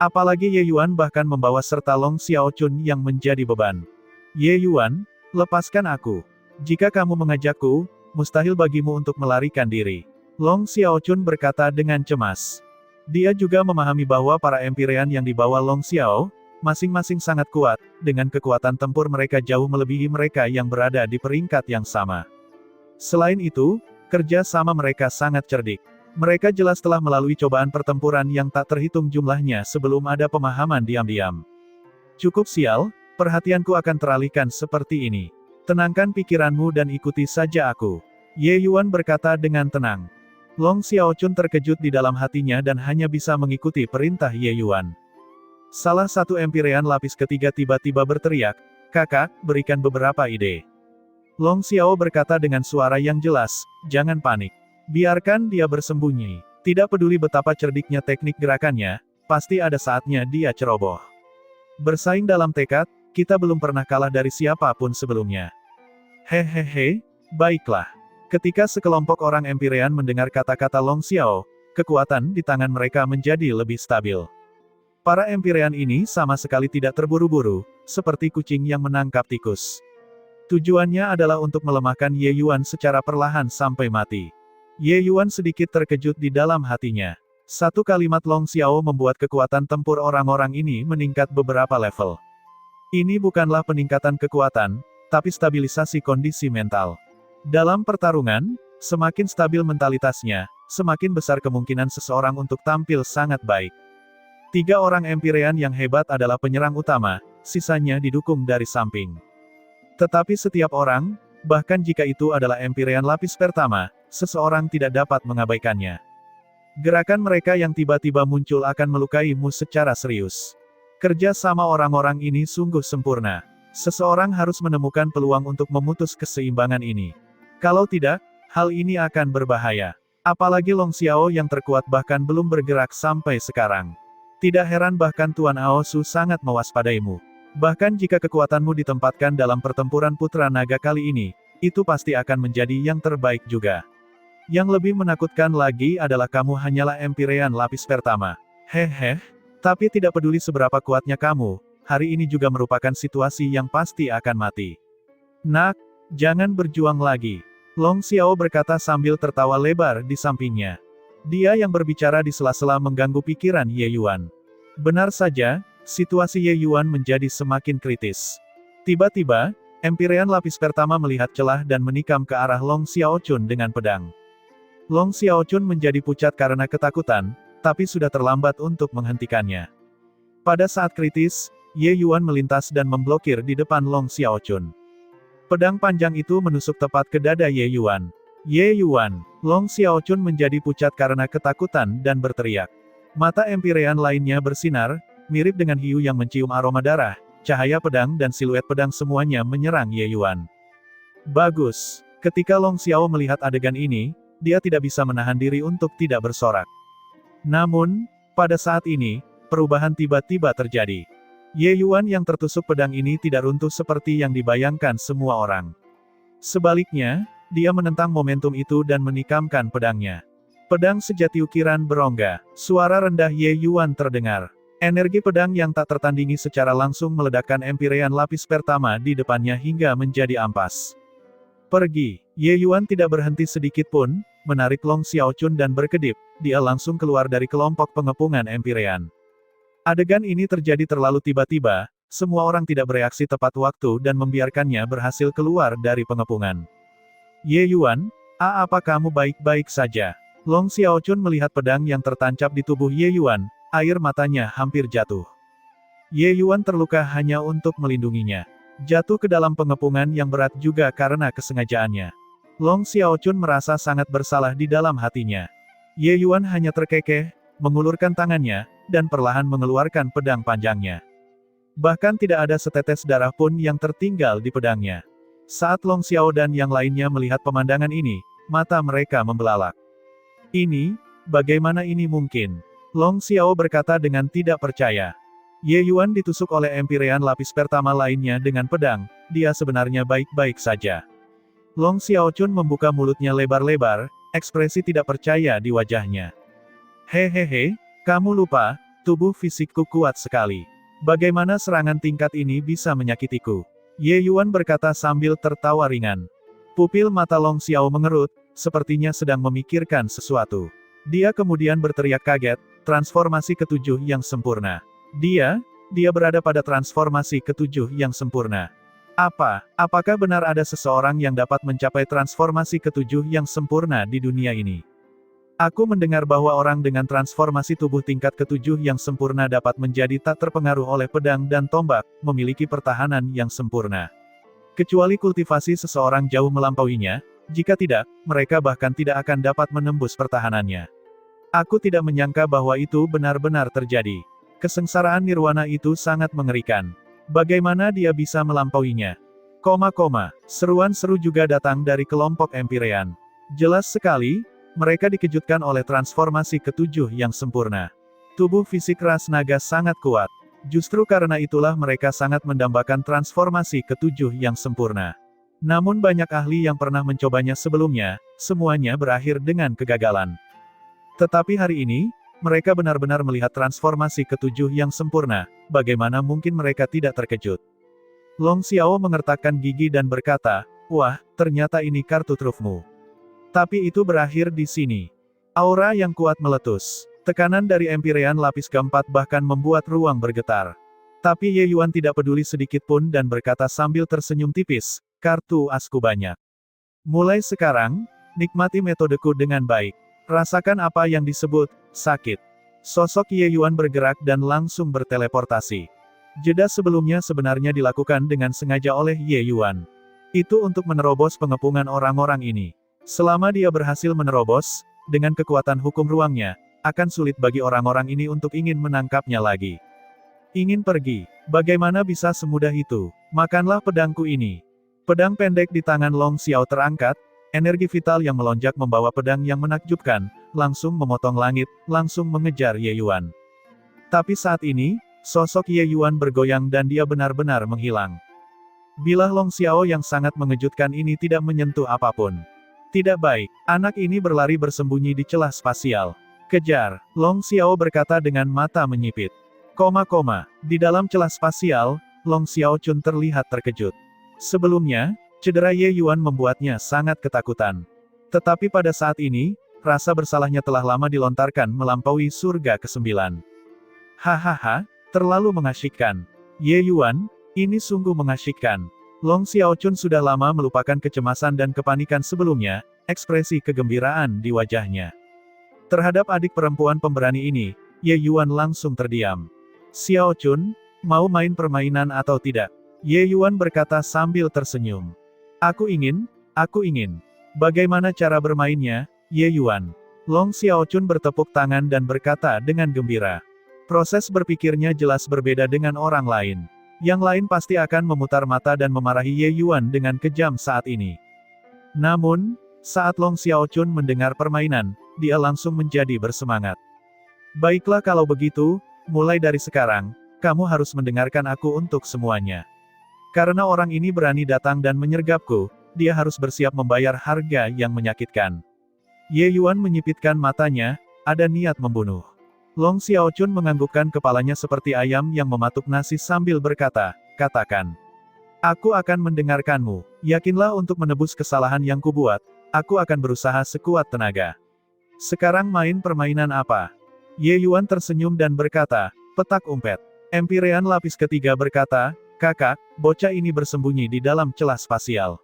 Apalagi Ye Yuan bahkan membawa serta Long Xiaochun yang menjadi beban. Ye Yuan, lepaskan aku. Jika kamu mengajakku, mustahil bagimu untuk melarikan diri. Long Xiaochun berkata dengan cemas. Dia juga memahami bahwa para Empyrean yang dibawa Long Xiao, masing-masing sangat kuat, dengan kekuatan tempur mereka jauh melebihi mereka yang berada di peringkat yang sama. Selain itu, kerja sama mereka sangat cerdik. Mereka jelas telah melalui cobaan pertempuran yang tak terhitung jumlahnya sebelum ada pemahaman diam-diam. Cukup sial, perhatianku akan teralihkan seperti ini. Tenangkan pikiranmu dan ikuti saja aku. Ye Yuan berkata dengan tenang. Long Xiaochun terkejut di dalam hatinya dan hanya bisa mengikuti perintah Ye Yuan. Salah satu Empyrean lapis ketiga tiba-tiba berteriak, "Kakak, berikan beberapa ide." Long Xiao berkata dengan suara yang jelas, "Jangan panik. Biarkan dia bersembunyi. Tidak peduli betapa cerdiknya teknik gerakannya, pasti ada saatnya dia ceroboh. Bersaing dalam tekad, kita belum pernah kalah dari siapapun sebelumnya." Hehehe, baiklah. Ketika sekelompok orang Empyrean mendengar kata-kata Long Xiao, kekuatan di tangan mereka menjadi lebih stabil. Para Empyrean ini sama sekali tidak terburu-buru, seperti kucing yang menangkap tikus. Tujuannya adalah untuk melemahkan Ye Yuan secara perlahan sampai mati. Ye Yuan sedikit terkejut di dalam hatinya. Satu kalimat Long Xiao membuat kekuatan tempur orang-orang ini meningkat beberapa level. Ini bukanlah peningkatan kekuatan, tapi stabilisasi kondisi mental. Dalam pertarungan, semakin stabil mentalitasnya, semakin besar kemungkinan seseorang untuk tampil sangat baik. 3 orang Empyrean yang hebat adalah penyerang utama, sisanya didukung dari samping. Tetapi setiap orang, bahkan jika itu adalah Empyrean lapis pertama, seseorang tidak dapat mengabaikannya. Gerakan mereka yang tiba-tiba muncul akan melukaimu secara serius. Kerja sama orang-orang ini sungguh sempurna. Seseorang harus menemukan peluang untuk memutus keseimbangan ini. Kalau tidak, hal ini akan berbahaya. Apalagi Long Xiao yang terkuat bahkan belum bergerak sampai sekarang. Tidak heran bahkan Tuan Aosu sangat mewaspadaimu. Bahkan jika kekuatanmu ditempatkan dalam pertempuran Putra Naga kali ini, itu pasti akan menjadi yang terbaik juga. Yang lebih menakutkan lagi adalah kamu hanyalah Empyrean lapis pertama. Hehe, tapi tidak peduli seberapa kuatnya kamu, hari ini juga merupakan situasi yang pasti akan mati. Nak, jangan berjuang lagi. Long Xiao berkata sambil tertawa lebar di sampingnya. Dia yang berbicara di sela-sela mengganggu pikiran Ye Yuan. Benar saja, Situasi Ye Yuan menjadi semakin kritis. Tiba-tiba, Empyrean lapis pertama melihat celah dan menikam ke arah Long Xiaochun dengan pedang. Long Xiaochun menjadi pucat karena ketakutan, tapi sudah terlambat untuk menghentikannya. Pada saat kritis, Ye Yuan melintas dan memblokir di depan Long Xiaochun. Pedang panjang itu menusuk tepat ke dada Ye Yuan. Ye Yuan, Long Xiaochun menjadi pucat karena ketakutan dan berteriak. Mata Empyrean lainnya bersinar, mirip dengan hiu yang mencium aroma darah. Cahaya pedang dan siluet pedang semuanya menyerang Ye Yuan. Bagus. Ketika Long Xiao melihat adegan ini, dia tidak bisa menahan diri untuk tidak bersorak. Namun, pada saat ini, perubahan tiba-tiba terjadi. Ye Yuan yang tertusuk pedang ini tidak runtuh seperti yang dibayangkan semua orang. Sebaliknya, dia menentang momentum itu dan menikamkan pedangnya. Pedang sejati ukiran berongga. Suara rendah Ye Yuan terdengar. Energi pedang yang tak tertandingi secara langsung meledakkan Empyrean lapis pertama di depannya hingga menjadi ampas. Pergi. Ye Yuan tidak berhenti sedikit pun, menarik Long Xiaochun dan berkedip, dia langsung keluar dari kelompok pengepungan Empyrean. Adegan ini terjadi terlalu tiba-tiba, semua orang tidak bereaksi tepat waktu dan membiarkannya berhasil keluar dari pengepungan. Ye Yuan, apa kamu baik-baik saja? Long Xiaochun melihat pedang yang tertancap di tubuh Ye Yuan. Air matanya hampir jatuh. Ye Yuan terluka hanya untuk melindunginya. Jatuh ke dalam pengepungan yang berat juga karena kesengajaannya. Long Xiaochun merasa sangat bersalah di dalam hatinya. Ye Yuan hanya terkekeh, mengulurkan tangannya, dan perlahan mengeluarkan pedang panjangnya. Bahkan tidak ada setetes darah pun yang tertinggal di pedangnya. Saat Long Xiao dan yang lainnya melihat pemandangan ini, mata mereka membelalak. Bagaimana ini mungkin? Long Xiao berkata dengan tidak percaya. Ye Yuan ditusuk oleh Empyrean lapis pertama lainnya dengan pedang, dia sebenarnya baik-baik saja. Long Xiaochun membuka mulutnya lebar-lebar, ekspresi tidak percaya di wajahnya. Hehehe, kamu lupa, tubuh fisikku kuat sekali. Bagaimana serangan tingkat ini bisa menyakitiku? Ye Yuan berkata sambil tertawa ringan. Pupil mata Long Xiao mengerut, sepertinya sedang memikirkan sesuatu. Dia kemudian berteriak kaget, transformasi ketujuh yang sempurna. Dia berada pada transformasi ketujuh yang sempurna. Apakah benar ada seseorang yang dapat mencapai transformasi ketujuh yang sempurna di dunia ini? Aku mendengar bahwa orang dengan transformasi tubuh tingkat ketujuh yang sempurna dapat menjadi tak terpengaruh oleh pedang dan tombak, memiliki pertahanan yang sempurna. Kecuali kultivasi seseorang jauh melampauinya, jika tidak, mereka bahkan tidak akan dapat menembus pertahanannya. Aku tidak menyangka bahwa itu benar-benar terjadi. Kesengsaraan nirwana itu sangat mengerikan. Bagaimana dia bisa melampauinya? Seruan seru juga datang dari kelompok Empyrean. Jelas sekali, mereka dikejutkan oleh transformasi ketujuh yang sempurna. Tubuh fisik ras naga sangat kuat. Justru karena itulah mereka sangat mendambakan transformasi ketujuh yang sempurna. Namun banyak ahli yang pernah mencobanya sebelumnya, semuanya berakhir dengan kegagalan. Tetapi hari ini, mereka benar-benar melihat transformasi ketujuh yang sempurna, bagaimana mungkin mereka tidak terkejut. Long Xiao mengertakkan gigi dan berkata, wah, ternyata ini kartu trufmu. Tapi itu berakhir di sini. Aura yang kuat meletus. Tekanan dari Empyrean lapis keempat bahkan membuat ruang bergetar. Tapi Ye Yuan tidak peduli sedikit pun dan berkata sambil tersenyum tipis, kartu asku banyak. Mulai sekarang, nikmati metodeku dengan baik. Rasakan apa yang disebut sakit. Sosok Ye Yuan bergerak dan langsung berteleportasi. Jeda sebelumnya sebenarnya dilakukan dengan sengaja oleh Ye Yuan. Itu untuk menerobos pengepungan orang-orang ini. Selama dia berhasil menerobos, dengan kekuatan hukum ruangnya, akan sulit bagi orang-orang ini untuk ingin menangkapnya lagi. Ingin pergi? Bagaimana bisa semudah itu? Makanlah pedangku ini. Pedang pendek di tangan Long Xiao terangkat. Energi vital yang melonjak membawa pedang yang menakjubkan, langsung memotong langit, langsung mengejar Ye Yuan. Tapi saat ini, sosok Ye Yuan bergoyang dan dia benar-benar menghilang. Bilah Long Xiao yang sangat mengejutkan ini tidak menyentuh apapun. Tidak baik, anak ini berlari bersembunyi di celah spasial. Kejar, Long Xiao berkata dengan mata menyipit. Di dalam celah spasial, Long Xiaochun terlihat terkejut. Sebelumnya, cedera Ye Yuan membuatnya sangat ketakutan. Tetapi pada saat ini, rasa bersalahnya telah lama dilontarkan melampaui surga ke-9. Hahaha, Terlalu mengasyikkan. Ye Yuan, ini sungguh mengasyikkan. Long Xiaochun sudah lama melupakan kecemasan dan kepanikan sebelumnya, ekspresi kegembiraan di wajahnya. Terhadap adik perempuan pemberani ini, Ye Yuan langsung terdiam. Xiaochun, mau main permainan atau tidak? Ye Yuan berkata sambil tersenyum. Aku ingin. Bagaimana cara bermainnya, Ye Yuan? Long Xiaochun bertepuk tangan dan berkata dengan gembira. Proses berpikirnya jelas berbeda dengan orang lain. Yang lain pasti akan memutar mata dan memarahi Ye Yuan dengan kejam saat ini. Namun, saat Long Xiaochun mendengar permainan, dia langsung menjadi bersemangat. Baiklah kalau begitu, mulai dari sekarang, kamu harus mendengarkan aku untuk semuanya. Karena orang ini berani datang dan menyergapku, dia harus bersiap membayar harga yang menyakitkan. Ye Yuan menyipitkan matanya, ada niat membunuh. Long Xiaochun menganggukkan kepalanya seperti ayam yang mematuk nasi sambil berkata, katakan. Aku akan mendengarkanmu, yakinlah untuk menebus kesalahan yang kubuat, aku akan berusaha sekuat tenaga. Sekarang main permainan apa? Ye Yuan tersenyum dan berkata, petak umpet. Empirean lapis ketiga berkata, kakak, bocah ini bersembunyi di dalam celah spasial.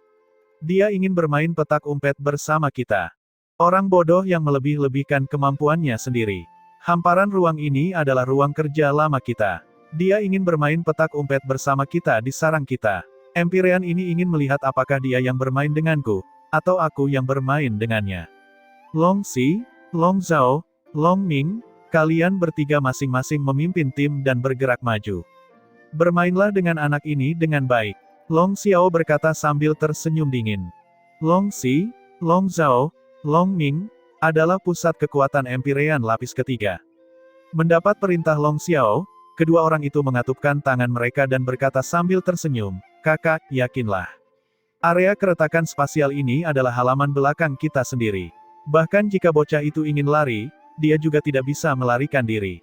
Dia ingin bermain petak umpet bersama kita. Orang bodoh yang melebih-lebihkan kemampuannya sendiri. Hamparan ruang ini adalah ruang kerja lama kita. Dia ingin bermain petak umpet bersama kita di sarang kita. Empirean ini ingin melihat apakah dia yang bermain denganku, atau aku yang bermain dengannya. Long Xi, Long Zhao, Long Ming, kalian bertiga masing-masing memimpin tim dan bergerak maju. Bermainlah dengan anak ini dengan baik. Long Xiao berkata sambil tersenyum dingin. Long Xi, Long Zhao, Long Ming, adalah pusat kekuatan Empirean lapis ketiga. Mendapat perintah Long Xiao, kedua orang itu mengatupkan tangan mereka dan berkata sambil tersenyum, kakak, yakinlah. Area keretakan spasial ini adalah halaman belakang kita sendiri. Bahkan jika bocah itu ingin lari, dia juga tidak bisa melarikan diri.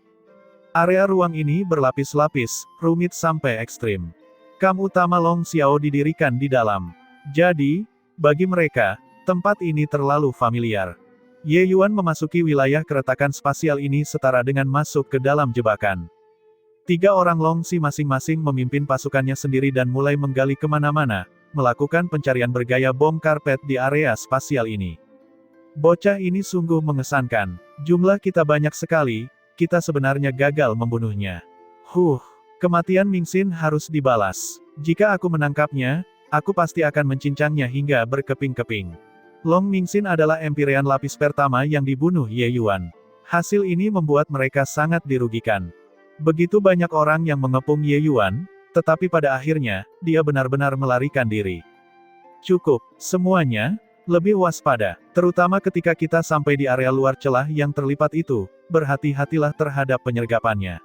Area ruang ini berlapis-lapis, rumit sampai ekstrim. Kamp utama Long Xiao didirikan di dalam. Jadi, bagi mereka, tempat ini terlalu familiar. Ye Yuan memasuki wilayah keretakan spasial ini setara dengan masuk ke dalam jebakan. 3 orang Long Xi masing-masing memimpin pasukannya sendiri dan mulai menggali kemana-mana, melakukan pencarian bergaya bom karpet di area spasial ini. Bocah ini sungguh mengesankan. Jumlah kita banyak sekali, kita sebenarnya gagal membunuhnya. Kematian Mingxin harus dibalas. Jika aku menangkapnya, aku pasti akan mencincangnya hingga berkeping-keping. Long Mingxin adalah Empirean lapis pertama yang dibunuh Ye Yuan. Hasil ini membuat mereka sangat dirugikan. Begitu banyak orang yang mengepung Ye Yuan, tetapi pada akhirnya, dia benar-benar melarikan diri. Cukup, semuanya, lebih waspada, terutama ketika kita sampai di area luar celah yang terlipat itu, berhati-hatilah terhadap penyergapannya.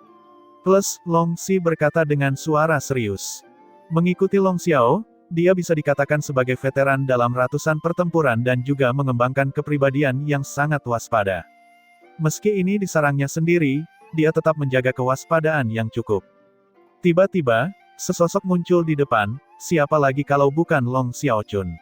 Plus, Long Xi berkata dengan suara serius. Mengikuti Long Xiao, dia bisa dikatakan sebagai veteran dalam ratusan pertempuran dan juga mengembangkan kepribadian yang sangat waspada. Meski ini disarangnya sendiri, dia tetap menjaga kewaspadaan yang cukup. Tiba-tiba, sesosok muncul di depan, siapa lagi kalau bukan Long Xiaochun.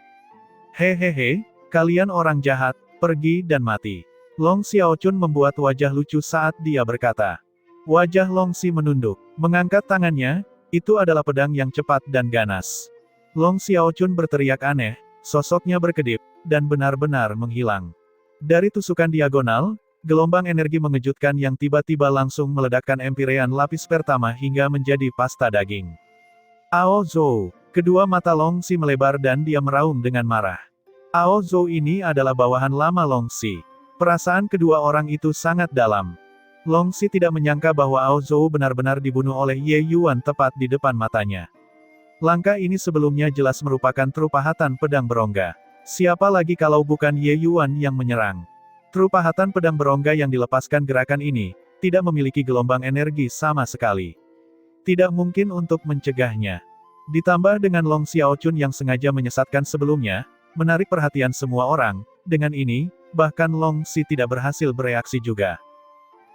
Hehehe, kalian orang jahat, pergi dan mati. Long Xiaochun membuat wajah lucu saat dia berkata. Wajah Long Xi menunduk, mengangkat tangannya, itu adalah pedang yang cepat dan ganas. Long Xiaochun berteriak aneh, sosoknya berkedip, dan benar-benar menghilang. Dari tusukan diagonal, gelombang energi mengejutkan yang tiba-tiba langsung meledakkan Empirean lapis pertama hingga menjadi pasta daging. Ao Zhou. Kedua mata Long Xi melebar dan dia meraung dengan marah. Ao Zhou ini adalah bawahan lama Long Xi. Perasaan kedua orang itu sangat dalam. Long Xi tidak menyangka bahwa Ao Zhou benar-benar dibunuh oleh Ye Yuan tepat di depan matanya. Langkah ini sebelumnya jelas merupakan tru pahatan pedang berongga. Siapa lagi kalau bukan Ye Yuan yang menyerang? Tru pahatan pedang berongga yang dilepaskan gerakan ini, tidak memiliki gelombang energi sama sekali. Tidak mungkin untuk mencegahnya. Ditambah dengan Long Xiaochun yang sengaja menyesatkan sebelumnya, menarik perhatian semua orang, dengan ini, bahkan Long Xi tidak berhasil bereaksi juga.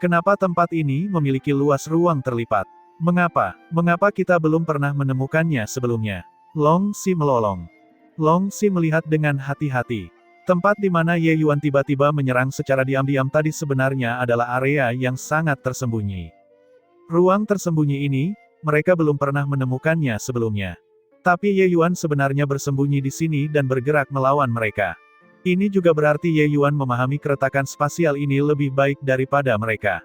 Kenapa tempat ini memiliki luas ruang terlipat? Mengapa kita belum pernah menemukannya sebelumnya? Long Xi melolong. Long Xi melihat dengan hati-hati. Tempat di mana Ye Yuan tiba-tiba menyerang secara diam-diam tadi sebenarnya adalah area yang sangat tersembunyi. Ruang tersembunyi ini, mereka belum pernah menemukannya sebelumnya. Tapi Ye Yuan sebenarnya bersembunyi di sini dan bergerak melawan mereka. Ini juga berarti Ye Yuan memahami keretakan spasial ini lebih baik daripada mereka.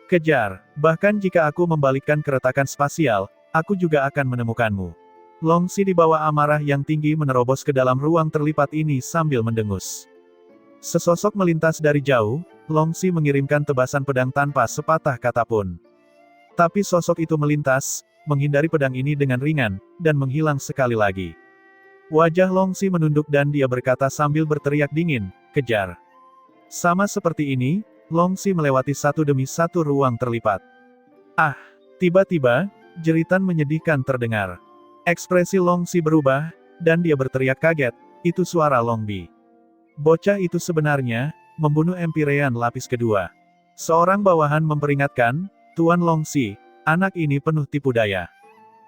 Kejar, bahkan jika aku membalikkan keretakan spasial, aku juga akan menemukanmu. Long Si di bawah amarah yang tinggi menerobos ke dalam ruang terlipat ini sambil mendengus. Sesosok melintas dari jauh, Long Si mengirimkan tebasan pedang tanpa sepatah kata pun. Tapi sosok itu melintas, menghindari pedang ini dengan ringan, dan menghilang sekali lagi. Wajah Long Si menunduk dan dia berkata sambil berteriak dingin, kejar. Sama seperti ini, Long Si melewati satu demi satu ruang terlipat. Ah! Tiba-tiba, jeritan menyedihkan terdengar. Ekspresi Long Si berubah, dan dia berteriak kaget, itu suara Long Bi. Bocah itu sebenarnya, membunuh Empyrean lapis kedua. Seorang bawahan memperingatkan, Tuan Long Si, anak ini penuh tipu daya.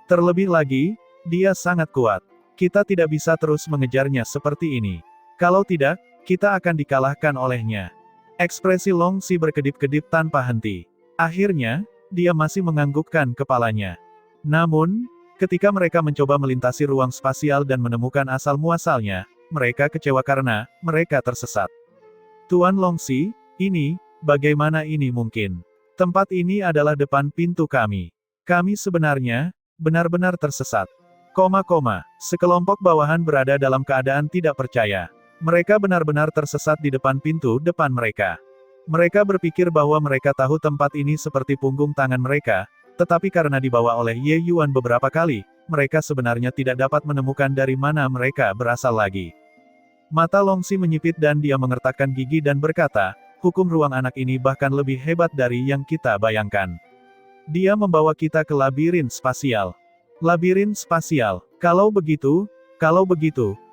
Terlebih lagi, dia sangat kuat. Kita tidak bisa terus mengejarnya seperti ini. Kalau tidak, kita akan dikalahkan olehnya. Ekspresi Long Si berkedip-kedip tanpa henti. Akhirnya, dia masih menganggukkan kepalanya. Namun, ketika mereka mencoba melintasi ruang spasial dan menemukan asal-muasalnya, mereka kecewa karena mereka tersesat. Tuan Long Si, ini, bagaimana ini mungkin? Tempat ini adalah depan pintu kami. Kami sebenarnya, benar-benar tersesat. Sekelompok bawahan berada dalam keadaan tidak percaya. Mereka benar-benar tersesat di depan pintu depan mereka. Mereka berpikir bahwa mereka tahu tempat ini seperti punggung tangan mereka, tetapi karena dibawa oleh Ye Yuan beberapa kali, mereka sebenarnya tidak dapat menemukan dari mana mereka berasal lagi. Mata Long Si menyipit dan dia mengertakkan gigi dan berkata, hukum ruang anak ini bahkan lebih hebat dari yang kita bayangkan. Dia membawa kita ke labirin spasial. Labirin spasial. Kalau begitu,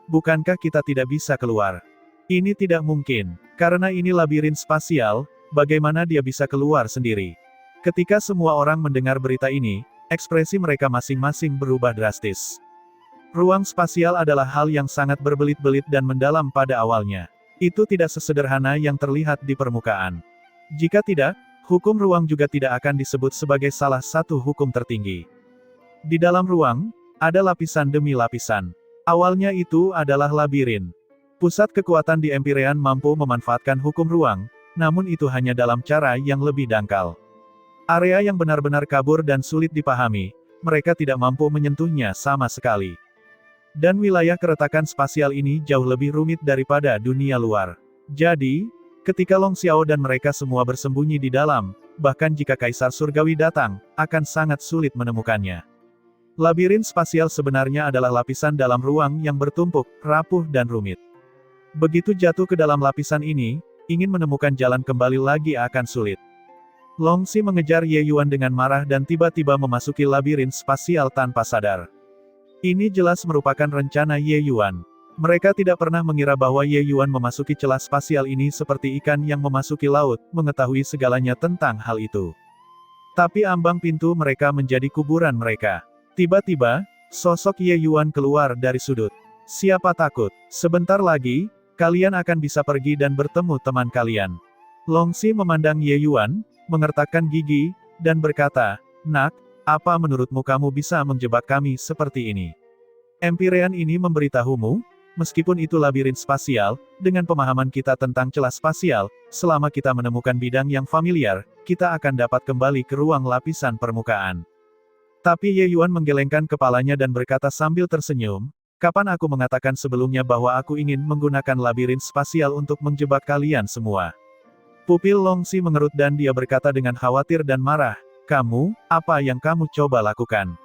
bukankah kita tidak bisa keluar? Ini tidak mungkin. Karena ini labirin spasial, bagaimana dia bisa keluar sendiri? Ketika semua orang mendengar berita ini, ekspresi mereka masing-masing berubah drastis. Ruang spasial adalah hal yang sangat berbelit-belit dan mendalam pada awalnya. Itu tidak sesederhana yang terlihat di permukaan. Jika tidak, hukum ruang juga tidak akan disebut sebagai salah satu hukum tertinggi. Di dalam ruang, ada lapisan demi lapisan. Awalnya itu adalah labirin. Pusat kekuatan di Empyrean mampu memanfaatkan hukum ruang, namun itu hanya dalam cara yang lebih dangkal. Area yang benar-benar kabur dan sulit dipahami, mereka tidak mampu menyentuhnya sama sekali. Dan wilayah keretakan spasial ini jauh lebih rumit daripada dunia luar. Jadi, ketika Long Xiao dan mereka semua bersembunyi di dalam, bahkan jika Kaisar Surgawi datang, akan sangat sulit menemukannya. Labirin spasial sebenarnya adalah lapisan dalam ruang yang bertumpuk, rapuh dan rumit. Begitu jatuh ke dalam lapisan ini, ingin menemukan jalan kembali lagi akan sulit. Long Si mengejar Ye Yuan dengan marah dan tiba-tiba memasuki labirin spasial tanpa sadar. Ini jelas merupakan rencana Ye Yuan. Mereka tidak pernah mengira bahwa Ye Yuan memasuki celah spasial ini seperti ikan yang memasuki laut, mengetahui segalanya tentang hal itu. Tapi ambang pintu mereka menjadi kuburan mereka. Tiba-tiba, sosok Ye Yuan keluar dari sudut. Siapa takut? Sebentar lagi, kalian akan bisa pergi dan bertemu teman kalian. Long Si memandang Ye Yuan, mengertakkan gigi, dan berkata, Nak, apa menurutmu kamu bisa menjebak kami seperti ini? Empyrean ini memberitahumu, meskipun itu labirin spasial, dengan pemahaman kita tentang celah spasial, selama kita menemukan bidang yang familiar, kita akan dapat kembali ke ruang lapisan permukaan. Tapi Ye Yuan menggelengkan kepalanya dan berkata sambil tersenyum, kapan aku mengatakan sebelumnya bahwa aku ingin menggunakan labirin spasial untuk menjebak kalian semua? Pupil Long Si mengerut dan dia berkata dengan khawatir dan marah, kamu, apa yang kamu coba lakukan?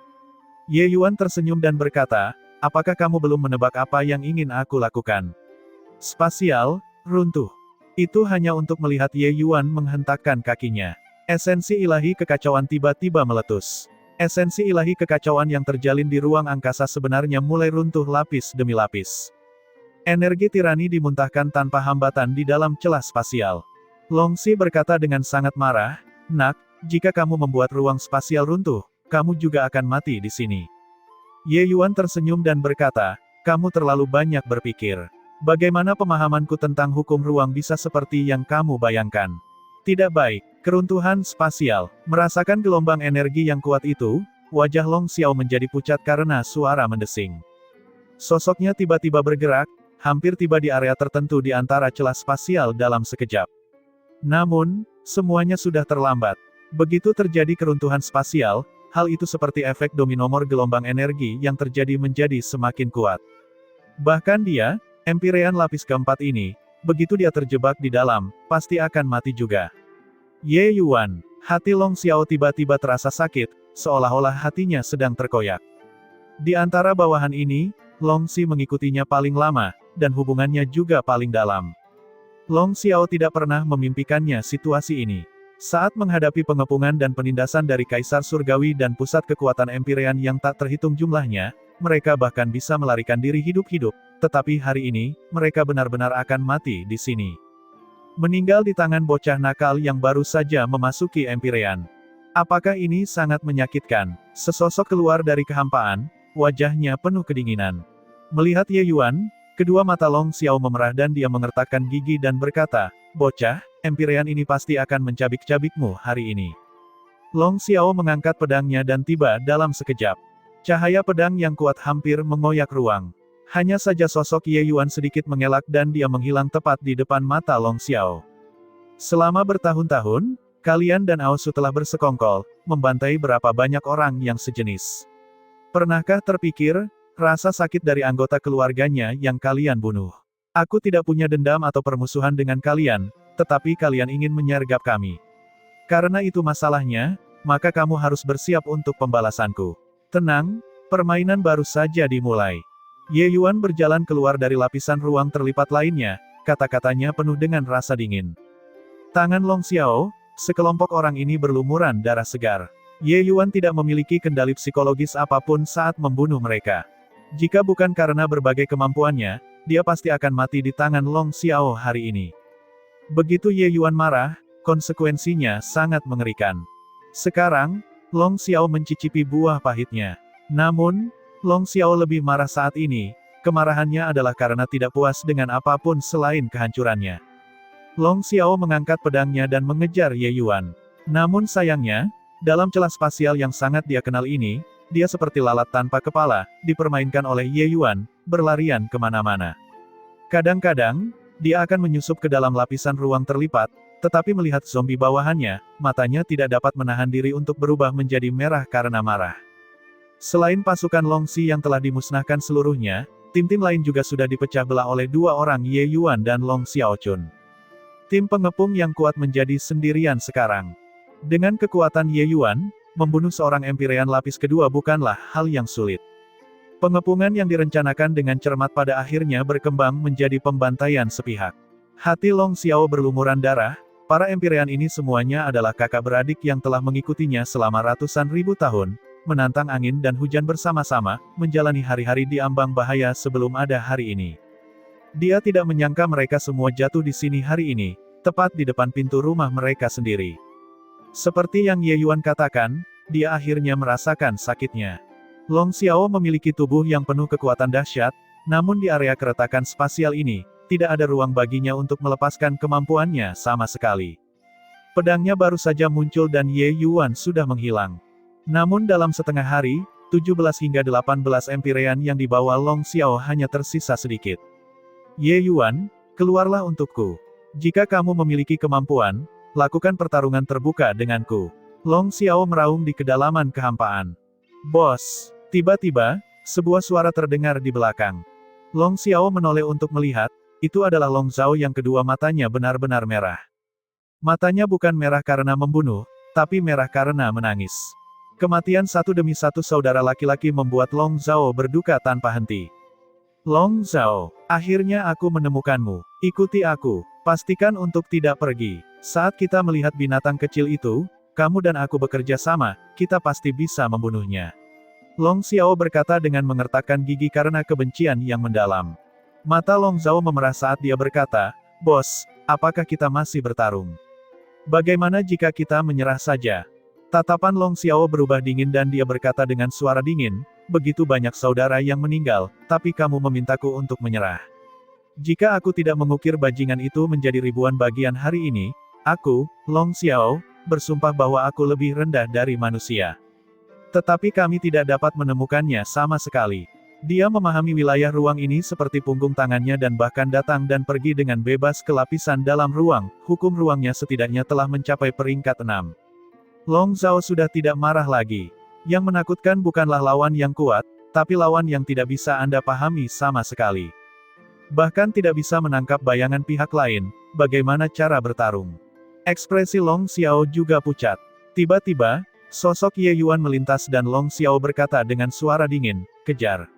Ye Yuan tersenyum dan berkata, apakah kamu belum menebak apa yang ingin aku lakukan? Spasial, runtuh. Itu hanya untuk melihat Ye Yuan menghentakkan kakinya. Esensi ilahi kekacauan tiba-tiba meletus. Esensi ilahi kekacauan yang terjalin di ruang angkasa sebenarnya mulai runtuh lapis demi lapis. Energi tirani dimuntahkan tanpa hambatan di dalam celah spasial. Long Si berkata dengan sangat marah, Nak, jika kamu membuat ruang spasial runtuh, kamu juga akan mati di sini. Ye Yuan tersenyum dan berkata, kamu terlalu banyak berpikir. Bagaimana pemahamanku tentang hukum ruang bisa seperti yang kamu bayangkan? Tidak baik. Keruntuhan spasial. Merasakan gelombang energi yang kuat itu, wajah Long Xiao menjadi pucat karena suara mendesing. Sosoknya tiba-tiba bergerak, hampir tiba di area tertentu di antara celah spasial dalam sekejap. Namun, semuanya sudah terlambat. Begitu terjadi keruntuhan spasial, hal itu seperti efek dominomor gelombang energi yang terjadi menjadi semakin kuat. Bahkan dia, Empyrean lapis keempat ini, begitu dia terjebak di dalam, pasti akan mati juga. Ye Yuan, hati Long Xiao tiba-tiba terasa sakit, seolah-olah hatinya sedang terkoyak. Di antara bawahan ini, Long Xi mengikutinya paling lama, dan hubungannya juga paling dalam. Long Xiao tidak pernah memimpikannya situasi ini. Saat menghadapi pengepungan dan penindasan dari Kaisar Surgawi dan pusat kekuatan Empyrean yang tak terhitung jumlahnya, mereka bahkan bisa melarikan diri hidup-hidup, tetapi hari ini, mereka benar-benar akan mati di sini. Meninggal di tangan bocah nakal yang baru saja memasuki Empyrean. Apakah ini sangat menyakitkan? Sesosok keluar dari kehampaan, wajahnya penuh kedinginan. Melihat Ye Yuan, kedua mata Long Xiao memerah dan dia mengertakkan gigi dan berkata, "Bocah, Empyrean ini pasti akan mencabik-cabikmu hari ini." Long Xiao mengangkat pedangnya dan tiba dalam sekejap. Cahaya pedang yang kuat hampir mengoyak ruang. Hanya saja sosok Ye Yuan sedikit mengelak dan dia menghilang tepat di depan mata Long Xiao. Selama bertahun-tahun, kalian dan Aosu telah bersekongkol, membantai berapa banyak orang yang sejenis. Pernahkah terpikir, rasa sakit dari anggota keluarganya yang kalian bunuh? Aku tidak punya dendam atau permusuhan dengan kalian, tetapi kalian ingin menyergap kami. Karena itu masalahnya, maka kamu harus bersiap untuk pembalasanku. Tenang, permainan baru saja dimulai. Ye Yuan berjalan keluar dari lapisan ruang terlipat lainnya, kata-katanya penuh dengan rasa dingin. Tangan Long Xiao, sekelompok orang ini berlumuran darah segar. Ye Yuan tidak memiliki kendali psikologis apapun saat membunuh mereka. Jika bukan karena berbagai kemampuannya, dia pasti akan mati di tangan Long Xiao hari ini. Begitu Ye Yuan marah, konsekuensinya sangat mengerikan. Sekarang, Long Xiao mencicipi buah pahitnya. Namun, Long Xiao lebih marah saat ini, kemarahannya adalah karena tidak puas dengan apapun selain kehancurannya. Long Xiao mengangkat pedangnya dan mengejar Ye Yuan. Namun sayangnya, dalam celah spasial yang sangat dia kenal ini, dia seperti lalat tanpa kepala, dipermainkan oleh Ye Yuan, berlarian kemana-mana. Kadang-kadang, dia akan menyusup ke dalam lapisan ruang terlipat, tetapi melihat zombie bawahannya, matanya tidak dapat menahan diri untuk berubah menjadi merah karena marah. Selain pasukan Long Xi yang telah dimusnahkan seluruhnya, tim-tim lain juga sudah dipecah belah oleh dua orang Ye Yuan dan Long Xiaochun. Tim pengepung yang kuat menjadi sendirian sekarang. Dengan kekuatan Ye Yuan, membunuh seorang Empyrean lapis kedua bukanlah hal yang sulit. Pengepungan yang direncanakan dengan cermat pada akhirnya berkembang menjadi pembantaian sepihak. Hati Long Xiao berlumuran darah, para Empyrean ini semuanya adalah kakak beradik yang telah mengikutinya selama ratusan ribu tahun, menantang angin dan hujan bersama-sama, menjalani hari-hari di ambang bahaya sebelum ada hari ini. Dia tidak menyangka mereka semua jatuh di sini hari ini, tepat di depan pintu rumah mereka sendiri. Seperti yang Ye Yuan katakan, dia akhirnya merasakan sakitnya. Long Xiao memiliki tubuh yang penuh kekuatan dahsyat, namun di area keretakan spasial ini, tidak ada ruang baginya untuk melepaskan kemampuannya sama sekali. Pedangnya baru saja muncul dan Ye Yuan sudah menghilang. Namun dalam setengah hari, 17 hingga 18 Empyrean yang dibawa Long Xiao hanya tersisa sedikit. Ye Yuan, keluarlah untukku. Jika kamu memiliki kemampuan, lakukan pertarungan terbuka denganku. Long Xiao meraung di kedalaman kehampaan. Bos! Tiba-tiba, sebuah suara terdengar di belakang. Long Xiao menoleh untuk melihat, itu adalah Long Zhao yang kedua matanya benar-benar merah. Matanya bukan merah karena membunuh, tapi merah karena menangis. Kematian satu demi satu saudara laki-laki membuat Long Zhao berduka tanpa henti. Long Zhao, akhirnya aku menemukanmu. Ikuti aku. Pastikan untuk tidak pergi. Saat kita melihat binatang kecil itu, kamu dan aku bekerja sama, kita pasti bisa membunuhnya. Long Xiao berkata dengan mengertakkan gigi karena kebencian yang mendalam. Mata Long Zhao memerah saat dia berkata, "Bos, apakah kita masih bertarung? Bagaimana jika kita menyerah saja?" Tatapan Long Xiao berubah dingin dan dia berkata dengan suara dingin, "Begitu banyak saudara yang meninggal, tapi kamu memintaku untuk menyerah. Jika aku tidak mengukir bajingan itu menjadi ribuan bagian hari ini, Aku, Long Xiao, bersumpah bahwa aku lebih rendah dari manusia. Tetapi kami tidak dapat menemukannya sama sekali. Dia memahami wilayah ruang ini seperti punggung tangannya dan bahkan datang dan pergi dengan bebas ke lapisan dalam ruang, hukum ruangnya setidaknya telah mencapai peringkat 6. Long Zhao sudah tidak marah lagi. Yang menakutkan bukanlah lawan yang kuat, tapi lawan yang tidak bisa Anda pahami sama sekali. Bahkan tidak bisa menangkap bayangan pihak lain, bagaimana cara bertarung. Ekspresi Long Xiao juga pucat. Tiba-tiba, sosok Ye Yuan melintas dan Long Xiao berkata dengan suara dingin, "Kejar."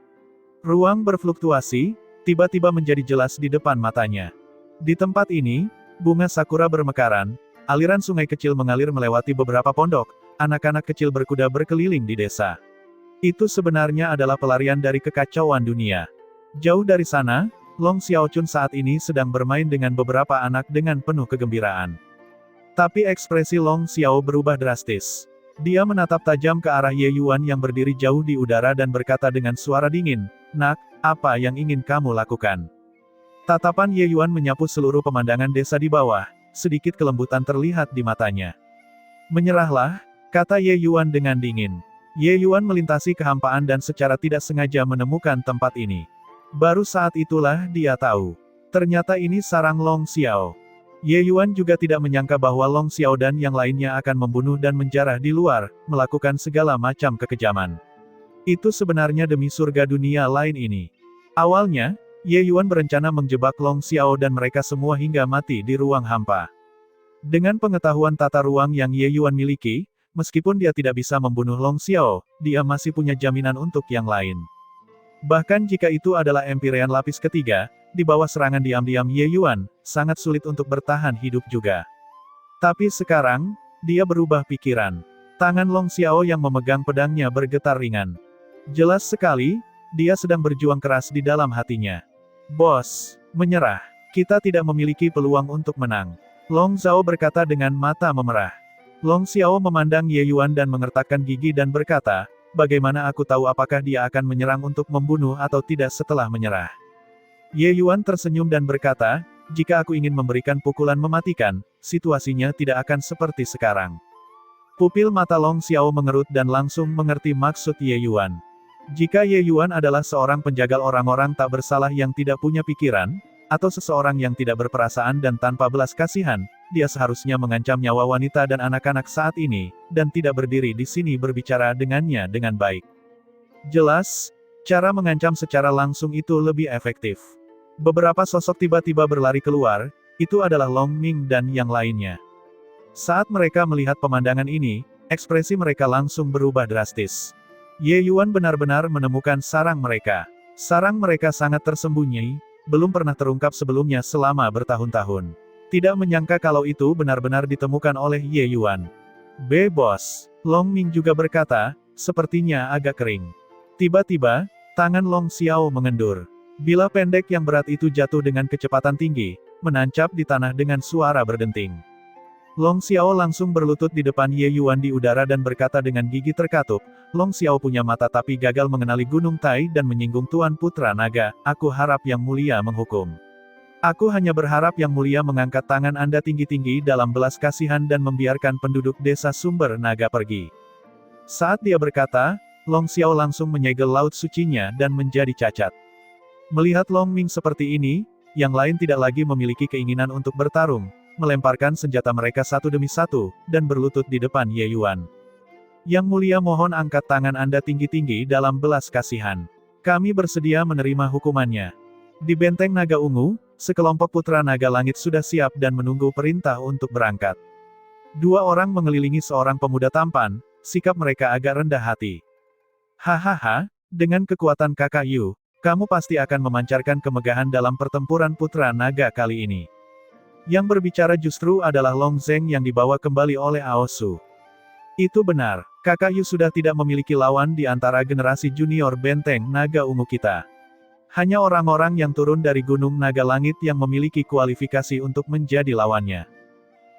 Ruang berfluktuasi, tiba-tiba menjadi jelas di depan matanya. Di tempat ini, bunga sakura bermekaran, aliran sungai kecil mengalir melewati beberapa pondok, anak-anak kecil berkuda berkeliling di desa. Itu sebenarnya adalah pelarian dari kekacauan dunia. Jauh dari sana, Long Xiaochun saat ini sedang bermain dengan beberapa anak dengan penuh kegembiraan. Tapi ekspresi Long Xiao berubah drastis. Dia menatap tajam ke arah Ye Yuan yang berdiri jauh di udara dan berkata dengan suara dingin, "Nak, apa yang ingin kamu lakukan?" Tatapan Ye Yuan menyapu seluruh pemandangan desa di bawah, sedikit kelembutan terlihat di matanya. "Menyerahlah," kata Ye Yuan dengan dingin. Ye Yuan melintasi kehampaan dan secara tidak sengaja menemukan tempat ini. Baru saat itulah dia tahu. Ternyata ini sarang Long Xiao. Ye Yuan juga tidak menyangka bahwa Long Xiao dan yang lainnya akan membunuh dan menjarah di luar, melakukan segala macam kekejaman. Itu sebenarnya demi surga dunia lain ini. Awalnya, Ye Yuan berencana menjebak Long Xiao dan mereka semua hingga mati di ruang hampa. Dengan pengetahuan tata ruang yang Ye Yuan miliki, meskipun dia tidak bisa membunuh Long Xiao, dia masih punya jaminan untuk yang lain. Bahkan jika itu adalah Empyrean lapis ketiga, di bawah serangan diam-diam Ye Yuan, sangat sulit untuk bertahan hidup juga. Tapi sekarang, dia berubah pikiran. Tangan Long Xiao yang memegang pedangnya bergetar ringan. Jelas sekali, dia sedang berjuang keras di dalam hatinya. "Bos, menyerah. Kita tidak memiliki peluang untuk menang." Long Zhao berkata dengan mata memerah. Long Xiao memandang Ye Yuan dan mengertakkan gigi dan berkata, "Bagaimana aku tahu apakah dia akan menyerang untuk membunuh atau tidak setelah menyerah?" Ye Yuan tersenyum dan berkata, "Jika aku ingin memberikan pukulan mematikan, situasinya tidak akan seperti sekarang." Pupil mata Long Xiao mengerut dan langsung mengerti maksud Ye Yuan. Jika Ye Yuan adalah seorang penjagal orang-orang tak bersalah yang tidak punya pikiran, atau seseorang yang tidak berperasaan dan tanpa belas kasihan, dia seharusnya mengancam nyawa wanita dan anak-anak saat ini, dan tidak berdiri di sini berbicara dengannya dengan baik. Jelas, cara mengancam secara langsung itu lebih efektif. Beberapa sosok tiba-tiba berlari keluar, itu adalah Long Ming dan yang lainnya. Saat mereka melihat pemandangan ini, ekspresi mereka langsung berubah drastis. Ye Yuan benar-benar menemukan sarang mereka. Sarang mereka sangat tersembunyi, belum pernah terungkap sebelumnya selama bertahun-tahun. Tidak menyangka kalau itu benar-benar ditemukan oleh Ye Yuan. "Bos," Long Ming juga berkata, sepertinya agak kering. Tiba-tiba, tangan Long Xiao mengendur. Bila pendek yang berat itu jatuh dengan kecepatan tinggi, menancap di tanah dengan suara berdenting. Long Xiao langsung berlutut di depan Ye Yuan di udara dan berkata dengan gigi terkatup, "Long Xiao punya mata tapi gagal mengenali Gunung Tai dan menyinggung Tuan Putra Naga, aku harap Yang Mulia menghukum. Aku hanya berharap Yang Mulia mengangkat tangan Anda tinggi-tinggi dalam belas kasihan dan membiarkan penduduk desa Sumber Naga pergi." Saat dia berkata, Long Xiao langsung menyegel laut sucinya dan menjadi cacat. Melihat Long Ming seperti ini, yang lain tidak lagi memiliki keinginan untuk bertarung, melemparkan senjata mereka satu demi satu, dan berlutut di depan Ye Yuan. "Yang Mulia mohon angkat tangan Anda tinggi-tinggi dalam belas kasihan. Kami bersedia menerima hukumannya." Di benteng naga ungu, sekelompok putra naga langit sudah siap dan menunggu perintah untuk berangkat. Dua orang mengelilingi seorang pemuda tampan, sikap mereka agak rendah hati. "Hahaha, dengan kekuatan kakak Yu, kamu pasti akan memancarkan kemegahan dalam pertempuran putra naga kali ini." Yang berbicara justru adalah Long Zeng yang dibawa kembali oleh Aosu. "Itu benar, kakak Yu sudah tidak memiliki lawan di antara generasi junior benteng naga ungu kita. Hanya orang-orang yang turun dari Gunung Naga Langit yang memiliki kualifikasi untuk menjadi lawannya.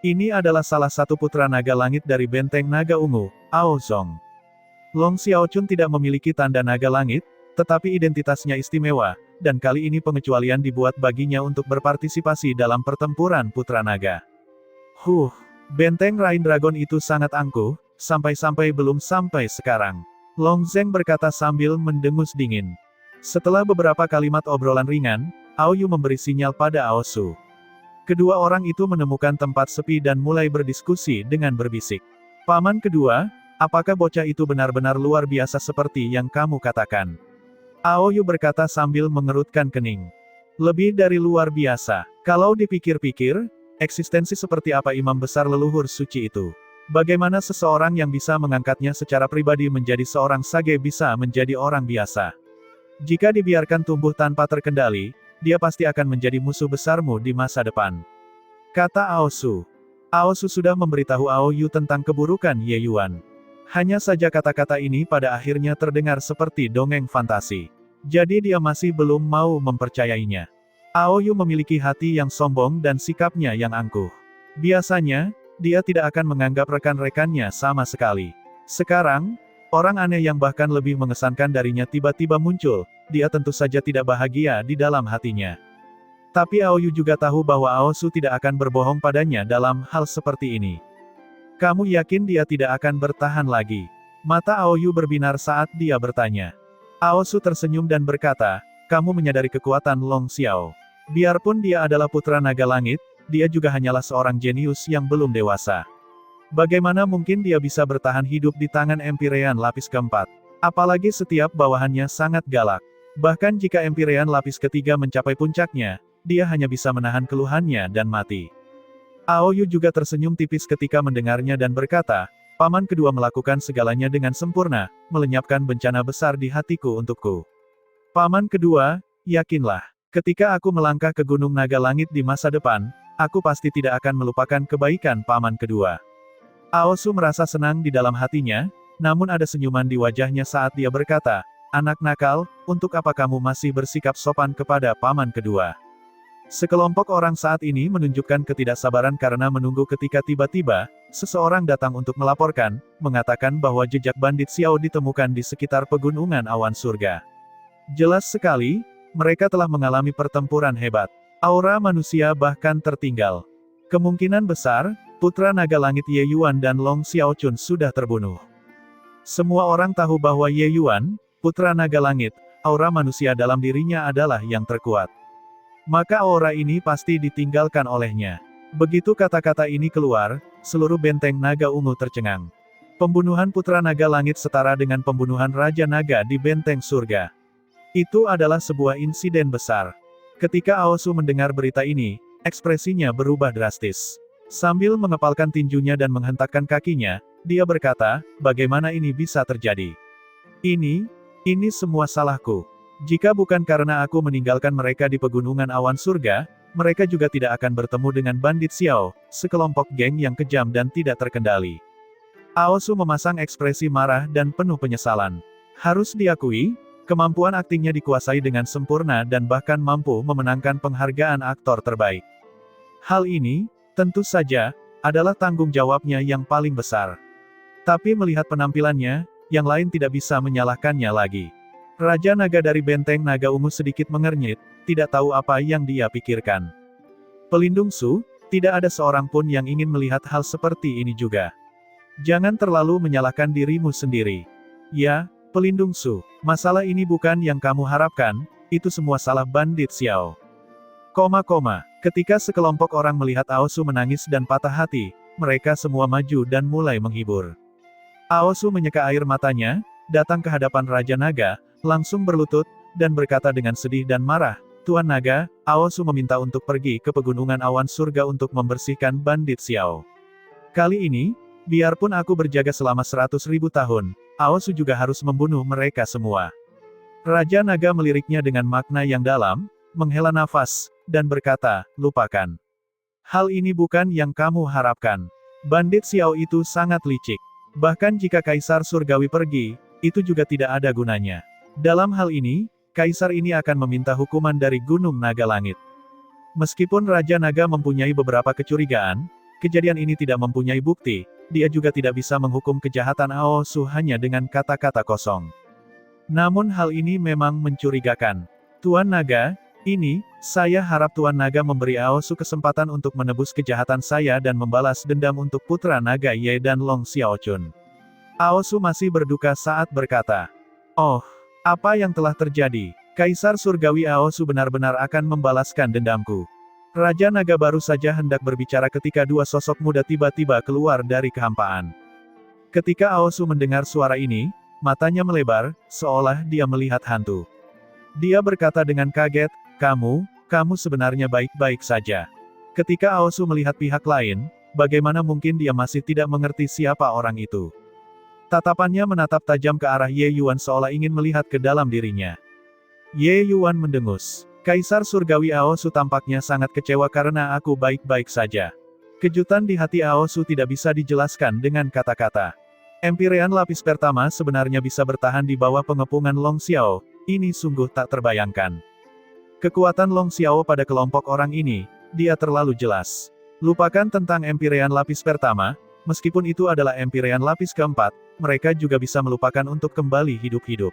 Ini adalah salah satu putra naga langit dari benteng naga ungu, Ao Zong." Long Xiaochun tidak memiliki tanda naga langit, tetapi identitasnya istimewa, dan kali ini pengecualian dibuat baginya untuk berpartisipasi dalam pertempuran putra naga. Benteng Rain Dragon itu sangat angkuh, sampai-sampai belum sampai sekarang. Long Zeng berkata sambil mendengus dingin. Setelah beberapa kalimat obrolan ringan, Ao Yu memberi sinyal pada Ao Su. Kedua orang itu menemukan tempat sepi dan mulai berdiskusi dengan berbisik. Paman kedua, apakah bocah itu benar-benar luar biasa seperti yang kamu katakan? Ao Yu berkata sambil mengerutkan kening. Lebih dari luar biasa. Kalau dipikir-pikir, eksistensi seperti apa imam besar leluhur suci itu? Bagaimana seseorang yang bisa mengangkatnya secara pribadi menjadi seorang sage bisa menjadi orang biasa? Jika dibiarkan tumbuh tanpa terkendali, dia pasti akan menjadi musuh besarmu di masa depan. Kata Ao Su. Ao Su sudah memberitahu Ao Yu tentang keburukan Ye Yuan. Hanya saja kata-kata ini pada akhirnya terdengar seperti dongeng fantasi. Jadi dia masih belum mau mempercayainya. Ao Yu memiliki hati yang sombong dan sikapnya yang angkuh. Biasanya, dia tidak akan menganggap rekan-rekannya sama sekali. Sekarang, orang aneh yang bahkan lebih mengesankan darinya tiba-tiba muncul, dia tentu saja tidak bahagia di dalam hatinya. Tapi Ao Yu juga tahu bahwa Ao Su tidak akan berbohong padanya dalam hal seperti ini. Kamu yakin dia tidak akan bertahan lagi? Mata Ao Yu berbinar saat dia bertanya. Ao Su tersenyum dan berkata, kamu menyadari kekuatan Long Xiao. Biarpun dia adalah putra naga langit, dia juga hanyalah seorang jenius yang belum dewasa. Bagaimana mungkin dia bisa bertahan hidup di tangan Empirean lapis keempat? Apalagi setiap bawahannya sangat galak. Bahkan jika Empirean lapis ketiga mencapai puncaknya, dia hanya bisa menahan keluhannya dan mati. Ao Yu juga tersenyum tipis ketika mendengarnya dan berkata, paman kedua melakukan segalanya dengan sempurna, melenyapkan bencana besar di hatiku untukku. Paman kedua, yakinlah, ketika aku melangkah ke Gunung Naga Langit di masa depan, aku pasti tidak akan melupakan kebaikan paman kedua. Ao Su merasa senang di dalam hatinya, namun ada senyuman di wajahnya saat dia berkata, anak nakal, untuk apa kamu masih bersikap sopan kepada paman kedua? Sekelompok orang saat ini menunjukkan ketidaksabaran karena menunggu ketika tiba-tiba, seseorang datang untuk melaporkan, mengatakan bahwa jejak bandit Xiao ditemukan di sekitar pegunungan awan surga. Jelas sekali, mereka telah mengalami pertempuran hebat. Aura manusia bahkan tertinggal. Kemungkinan besar, putra naga langit Ye Yuan dan Long Xiaochun sudah terbunuh. Semua orang tahu bahwa Ye Yuan, putra naga langit, aura manusia dalam dirinya adalah yang terkuat. Maka aura ini pasti ditinggalkan olehnya. Begitu kata-kata ini keluar, seluruh benteng naga ungu tercengang. Pembunuhan putra naga langit setara dengan pembunuhan raja naga di benteng surga. Itu adalah sebuah insiden besar. Ketika Ao Su mendengar berita ini, ekspresinya berubah drastis. Sambil mengepalkan tinjunya dan menghentakkan kakinya, dia berkata, bagaimana ini bisa terjadi? Ini semua salahku. Jika bukan karena aku meninggalkan mereka di pegunungan awan surga, mereka juga tidak akan bertemu dengan bandit Xiao, sekelompok geng yang kejam dan tidak terkendali. Ao Su memasang ekspresi marah dan penuh penyesalan. Harus diakui, kemampuan aktingnya dikuasai dengan sempurna dan bahkan mampu memenangkan penghargaan aktor terbaik. Hal ini, tentu saja, adalah tanggung jawabnya yang paling besar. Tapi melihat penampilannya, yang lain tidak bisa menyalahkannya lagi. Raja Naga dari benteng naga ungu sedikit mengernyit, tidak tahu apa yang dia pikirkan. Pelindung Su, tidak ada seorang pun yang ingin melihat hal seperti ini juga. Jangan terlalu menyalahkan dirimu sendiri. Ya, Pelindung Su, masalah ini bukan yang kamu harapkan, itu semua salah bandit Xiao. Ketika sekelompok orang melihat Ao Su menangis dan patah hati, mereka semua maju dan mulai menghibur. Ao Su menyeka air matanya, datang ke hadapan Raja Naga, langsung berlutut, dan berkata dengan sedih dan marah, Tuan Naga, Ao Su meminta untuk pergi ke pegunungan awan surga untuk membersihkan bandit Xiao. Kali ini, biarpun aku berjaga selama 100.000 tahun, Ao Su juga harus membunuh mereka semua. Raja Naga meliriknya dengan makna yang dalam, menghela nafas, dan berkata, lupakan. Hal ini bukan yang kamu harapkan. Bandit Xiao itu sangat licik. Bahkan jika Kaisar Surgawi pergi, itu juga tidak ada gunanya. Dalam hal ini, Kaisar ini akan meminta hukuman dari Gunung Naga Langit. Meskipun Raja Naga mempunyai beberapa kecurigaan, kejadian ini tidak mempunyai bukti, dia juga tidak bisa menghukum kejahatan Ao Su hanya dengan kata-kata kosong. Namun hal ini memang mencurigakan. Tuan Naga, Saya harap Tuan Naga memberi Aosu kesempatan untuk menebus kejahatan saya dan membalas dendam untuk Putra Naga Ye dan Long Xiaochun. Aosu masih berduka saat berkata, "Oh, apa yang telah terjadi? Kaisar Surgawi Aosu benar-benar akan membalaskan dendamku." Raja Naga baru saja hendak berbicara ketika dua sosok muda tiba-tiba keluar dari kehampaan. Ketika Aosu mendengar suara ini, matanya melebar, seolah dia melihat hantu. Dia berkata dengan kaget, kamu sebenarnya baik-baik saja." Ketika Aosu melihat pihak lain, bagaimana mungkin dia masih tidak mengerti siapa orang itu. Tatapannya menatap tajam ke arah Ye Yuan seolah ingin melihat ke dalam dirinya. Ye Yuan mendengus. "Kaisar Surgawi Aosu tampaknya sangat kecewa karena aku baik-baik saja." Kejutan di hati Aosu tidak bisa dijelaskan dengan kata-kata. Empyrean lapis pertama sebenarnya bisa bertahan di bawah pengepungan Long Xiao, ini sungguh tak terbayangkan. Kekuatan Long Xiao pada kelompok orang ini, dia terlalu jelas. Lupakan tentang Empyrean lapis pertama, meskipun itu adalah Empyrean lapis keempat, mereka juga bisa melupakan untuk kembali hidup-hidup.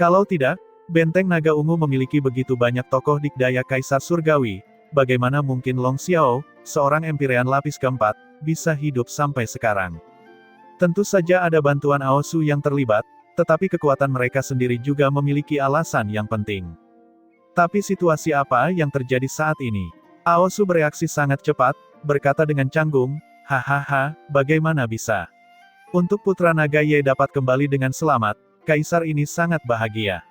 Kalau tidak, Benteng Naga Ungu memiliki begitu banyak tokoh dikdaya Kaisar Surgawi, bagaimana mungkin Long Xiao, seorang Empyrean lapis keempat, bisa hidup sampai sekarang. Tentu saja ada bantuan Aosu yang terlibat, tetapi kekuatan mereka sendiri juga memiliki alasan yang penting. Tapi situasi apa yang terjadi saat ini? Aosu bereaksi sangat cepat, berkata dengan canggung, "Hahaha, bagaimana bisa? Untuk Putra Naga Ye dapat kembali dengan selamat, Kaisar ini sangat bahagia.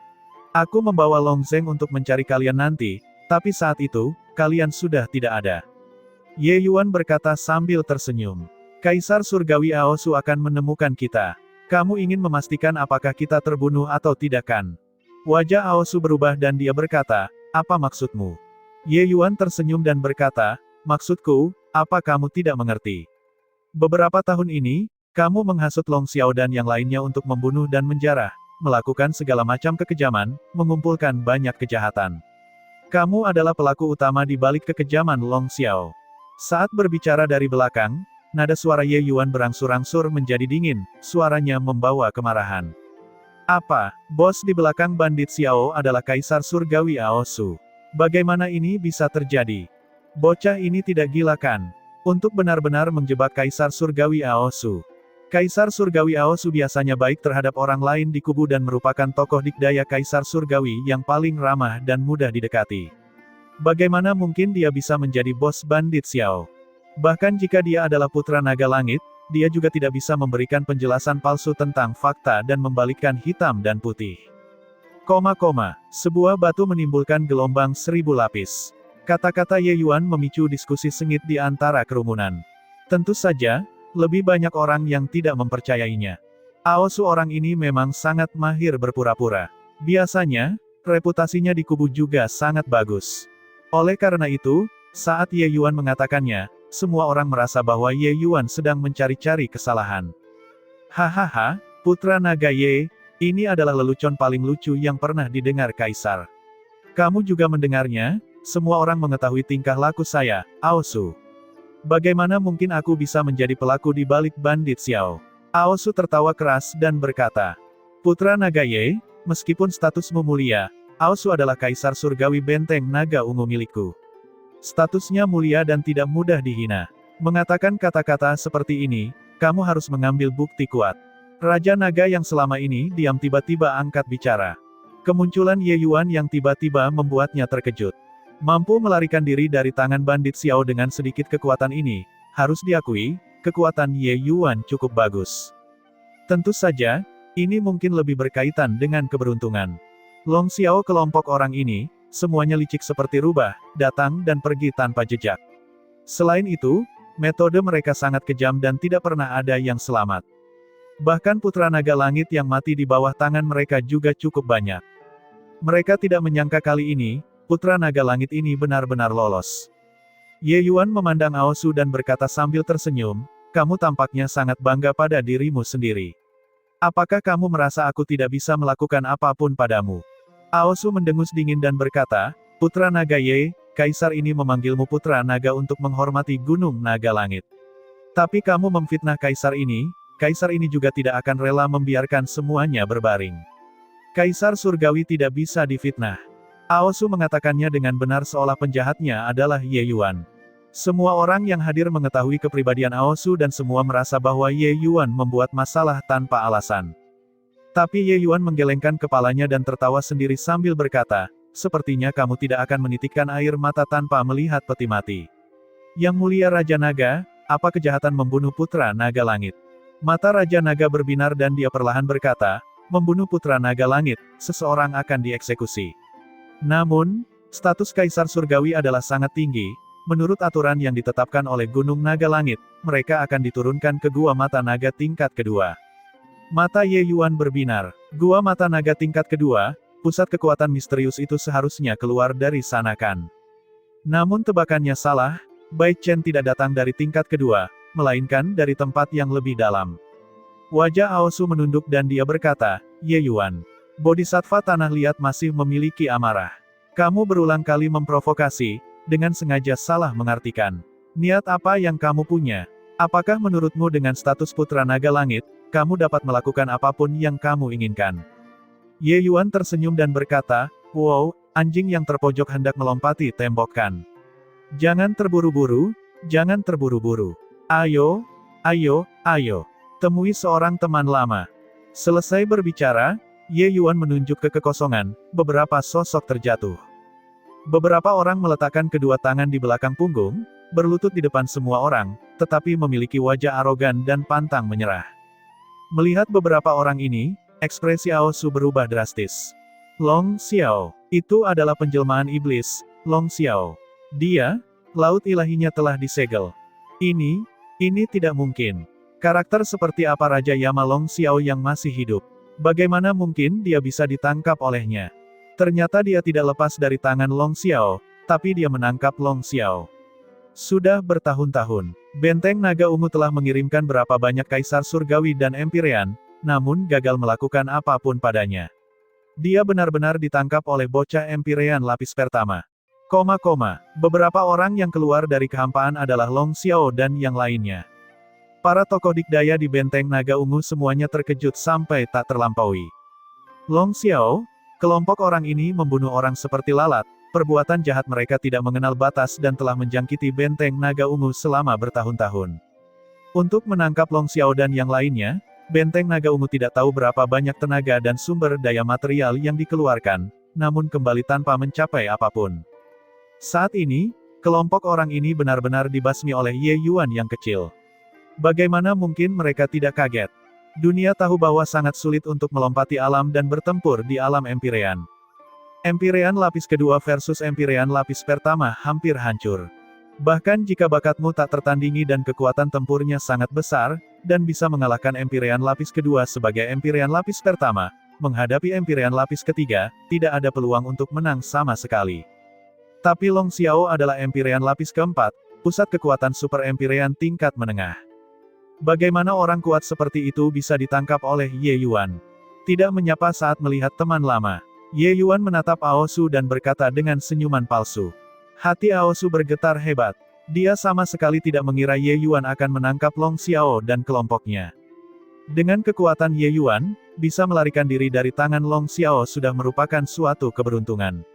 Aku membawa Long Zeng untuk mencari kalian nanti, tapi saat itu, kalian sudah tidak ada." Ye Yuan berkata sambil tersenyum. "Kaisar Surgawi Aosu akan menemukan kita. Kamu ingin memastikan apakah kita terbunuh atau tidak kan?" Wajah Aosu berubah dan dia berkata, "Apa maksudmu?" Ye Yuan tersenyum dan berkata, "Maksudku, apa kamu tidak mengerti? Beberapa tahun ini, kamu menghasut Long Xiao dan yang lainnya untuk membunuh dan menjarah, melakukan segala macam kekejaman, mengumpulkan banyak kejahatan. Kamu adalah pelaku utama di balik kekejaman Long Xiao." Saat berbicara dari belakang, nada suara Ye Yuan berangsur-angsur menjadi dingin, suaranya membawa kemarahan. "Apa, bos di belakang bandit Xiao adalah Kaisar Surgawi Aosu? Bagaimana ini bisa terjadi? Bocah ini tidak gila kan? Untuk benar-benar menjebak Kaisar Surgawi Aosu." Kaisar Surgawi Aosu biasanya baik terhadap orang lain di kubu dan merupakan tokoh dikdaya Kaisar Surgawi yang paling ramah dan mudah didekati. Bagaimana mungkin dia bisa menjadi bos bandit Xiao? Bahkan jika dia adalah Putra Naga Langit, dia juga tidak bisa memberikan penjelasan palsu tentang fakta dan membalikkan hitam dan putih. Sebuah batu menimbulkan gelombang 1000 lapis. Kata-kata Ye Yuan memicu diskusi sengit di antara kerumunan. Tentu saja, lebih banyak orang yang tidak mempercayainya. Aosu orang ini memang sangat mahir berpura-pura. Biasanya, reputasinya di kubu juga sangat bagus. Oleh karena itu, saat Ye Yuan mengatakannya, semua orang merasa bahwa Ye Yuan sedang mencari-cari kesalahan. "Hahaha, Putra Naga Ye, ini adalah lelucon paling lucu yang pernah didengar Kaisar. Kamu juga mendengarnya, semua orang mengetahui tingkah laku saya, Aosu. Bagaimana mungkin aku bisa menjadi pelaku di balik bandit Xiao?" Aosu tertawa keras dan berkata, "Putra Naga Ye, meskipun statusmu mulia, Aosu adalah Kaisar Surgawi Benteng Naga Ungu milikku. Statusnya mulia dan tidak mudah dihina. Mengatakan kata-kata seperti ini, kamu harus mengambil bukti kuat." Raja Naga yang selama ini diam tiba-tiba angkat bicara. Kemunculan Ye Yuan yang tiba-tiba membuatnya terkejut. Mampu melarikan diri dari tangan bandit Xiao dengan sedikit kekuatan ini, harus diakui, kekuatan Ye Yuan cukup bagus. Tentu saja, ini mungkin lebih berkaitan dengan keberuntungan. Long Xiao kelompok orang ini, semuanya licik seperti rubah, datang dan pergi tanpa jejak. Selain itu, metode mereka sangat kejam dan tidak pernah ada yang selamat. Bahkan Putra Naga Langit yang mati di bawah tangan mereka juga cukup banyak. Mereka tidak menyangka kali ini, Putra Naga Langit ini benar-benar lolos. Ye Yuan memandang Aosu dan berkata sambil tersenyum, "Kamu tampaknya sangat bangga pada dirimu sendiri. Apakah kamu merasa aku tidak bisa melakukan apapun padamu?" Aosu mendengus dingin dan berkata, "Putra Naga Ye, Kaisar ini memanggilmu Putra Naga untuk menghormati Gunung Naga Langit. Tapi kamu memfitnah Kaisar ini juga tidak akan rela membiarkan semuanya berbaring. Kaisar Surgawi tidak bisa difitnah. Aosu mengatakannya dengan benar seolah penjahatnya adalah Ye Yuan. Semua orang yang hadir mengetahui kepribadian Aosu dan semua merasa bahwa Ye Yuan membuat masalah tanpa alasan. Tapi Ye Yuan menggelengkan kepalanya dan tertawa sendiri sambil berkata, sepertinya kamu tidak akan menitikkan air mata tanpa melihat peti mati. Yang mulia Raja Naga, apa kejahatan membunuh Putra Naga Langit? Mata Raja Naga berbinar dan dia perlahan berkata, membunuh Putra Naga Langit, seseorang akan dieksekusi. Namun, status Kaisar Surgawi adalah sangat tinggi. Menurut aturan yang ditetapkan oleh Gunung Naga Langit, mereka akan diturunkan ke Gua Mata Naga tingkat kedua. Mata Ye Yuan berbinar. Gua Mata Naga tingkat kedua, pusat kekuatan misterius itu seharusnya keluar dari sana kan. Namun tebakannya salah, Bai Chen tidak datang dari tingkat kedua, melainkan dari tempat yang lebih dalam. Wajah Aosu menunduk dan dia berkata, Ye Yuan. Bodhisattva Tanah Liat masih memiliki amarah. Kamu berulang kali memprovokasi, dengan sengaja salah mengartikan. Niat apa yang kamu punya? Apakah menurutmu dengan status Putra Naga Langit, kamu dapat melakukan apapun yang kamu inginkan? Ye Yuan tersenyum dan berkata, wow, anjing yang terpojok hendak melompati tembok kan. Jangan terburu-buru, jangan terburu-buru. Ayo, ayo, ayo. Temui seorang teman lama. Selesai berbicara, Ye Yuan menunjuk ke kekosongan, beberapa sosok terjatuh. Beberapa orang meletakkan kedua tangan di belakang punggung, berlutut di depan semua orang, tetapi memiliki wajah arogan dan pantang menyerah. Melihat beberapa orang ini, ekspresi Aosu berubah drastis. Long Xiao, itu adalah penjelmaan iblis, Long Xiao. Dia, laut ilahinya telah disegel. Ini tidak mungkin. Karakter seperti apa Raja Yama Long Xiao yang masih hidup? Bagaimana mungkin dia bisa ditangkap olehnya? Ternyata dia tidak lepas dari tangan Long Xiao, tapi dia menangkap Long Xiao. Sudah bertahun-tahun, Benteng Naga Ungu telah mengirimkan berapa banyak Kaisar Surgawi dan Empyrean, namun gagal melakukan apapun padanya. Dia benar-benar ditangkap oleh bocah Empyrean lapis pertama. Beberapa orang yang keluar dari kehampaan adalah Long Xiao dan yang lainnya. Para tokoh dikdaya di Benteng Naga Ungu semuanya terkejut sampai tak terlampaui. Long Xiao, kelompok orang ini membunuh orang seperti lalat, perbuatan jahat mereka tidak mengenal batas dan telah menjangkiti Benteng Naga Ungu selama bertahun-tahun. Untuk menangkap Long Xiao dan yang lainnya, Benteng Naga Ungu tidak tahu berapa banyak tenaga dan sumber daya material yang dikeluarkan, namun kembali tanpa mencapai apapun. Saat ini, kelompok orang ini benar-benar dibasmi oleh Ye Yuan yang kecil. Bagaimana mungkin mereka tidak kaget? Dunia tahu bahwa sangat sulit untuk melompati alam dan bertempur di alam Empyrean. Empyrean lapis kedua versus Empyrean lapis pertama hampir hancur. Bahkan jika bakatmu tak tertandingi dan kekuatan tempurnya sangat besar, dan bisa mengalahkan Empyrean lapis kedua sebagai Empyrean lapis pertama, menghadapi Empyrean lapis ketiga, tidak ada peluang untuk menang sama sekali. Tapi Long Xiao adalah Empyrean lapis keempat, pusat kekuatan Super Empyrean tingkat menengah. Bagaimana orang kuat seperti itu bisa ditangkap oleh Ye Yuan? Tidak menyapa saat melihat teman lama. Ye Yuan menatap Aosu dan berkata dengan senyuman palsu. Hati Aosu bergetar hebat. Dia sama sekali tidak mengira Ye Yuan akan menangkap Long Xiao dan kelompoknya. Dengan kekuatan Ye Yuan, bisa melarikan diri dari tangan Long Xiao sudah merupakan suatu keberuntungan.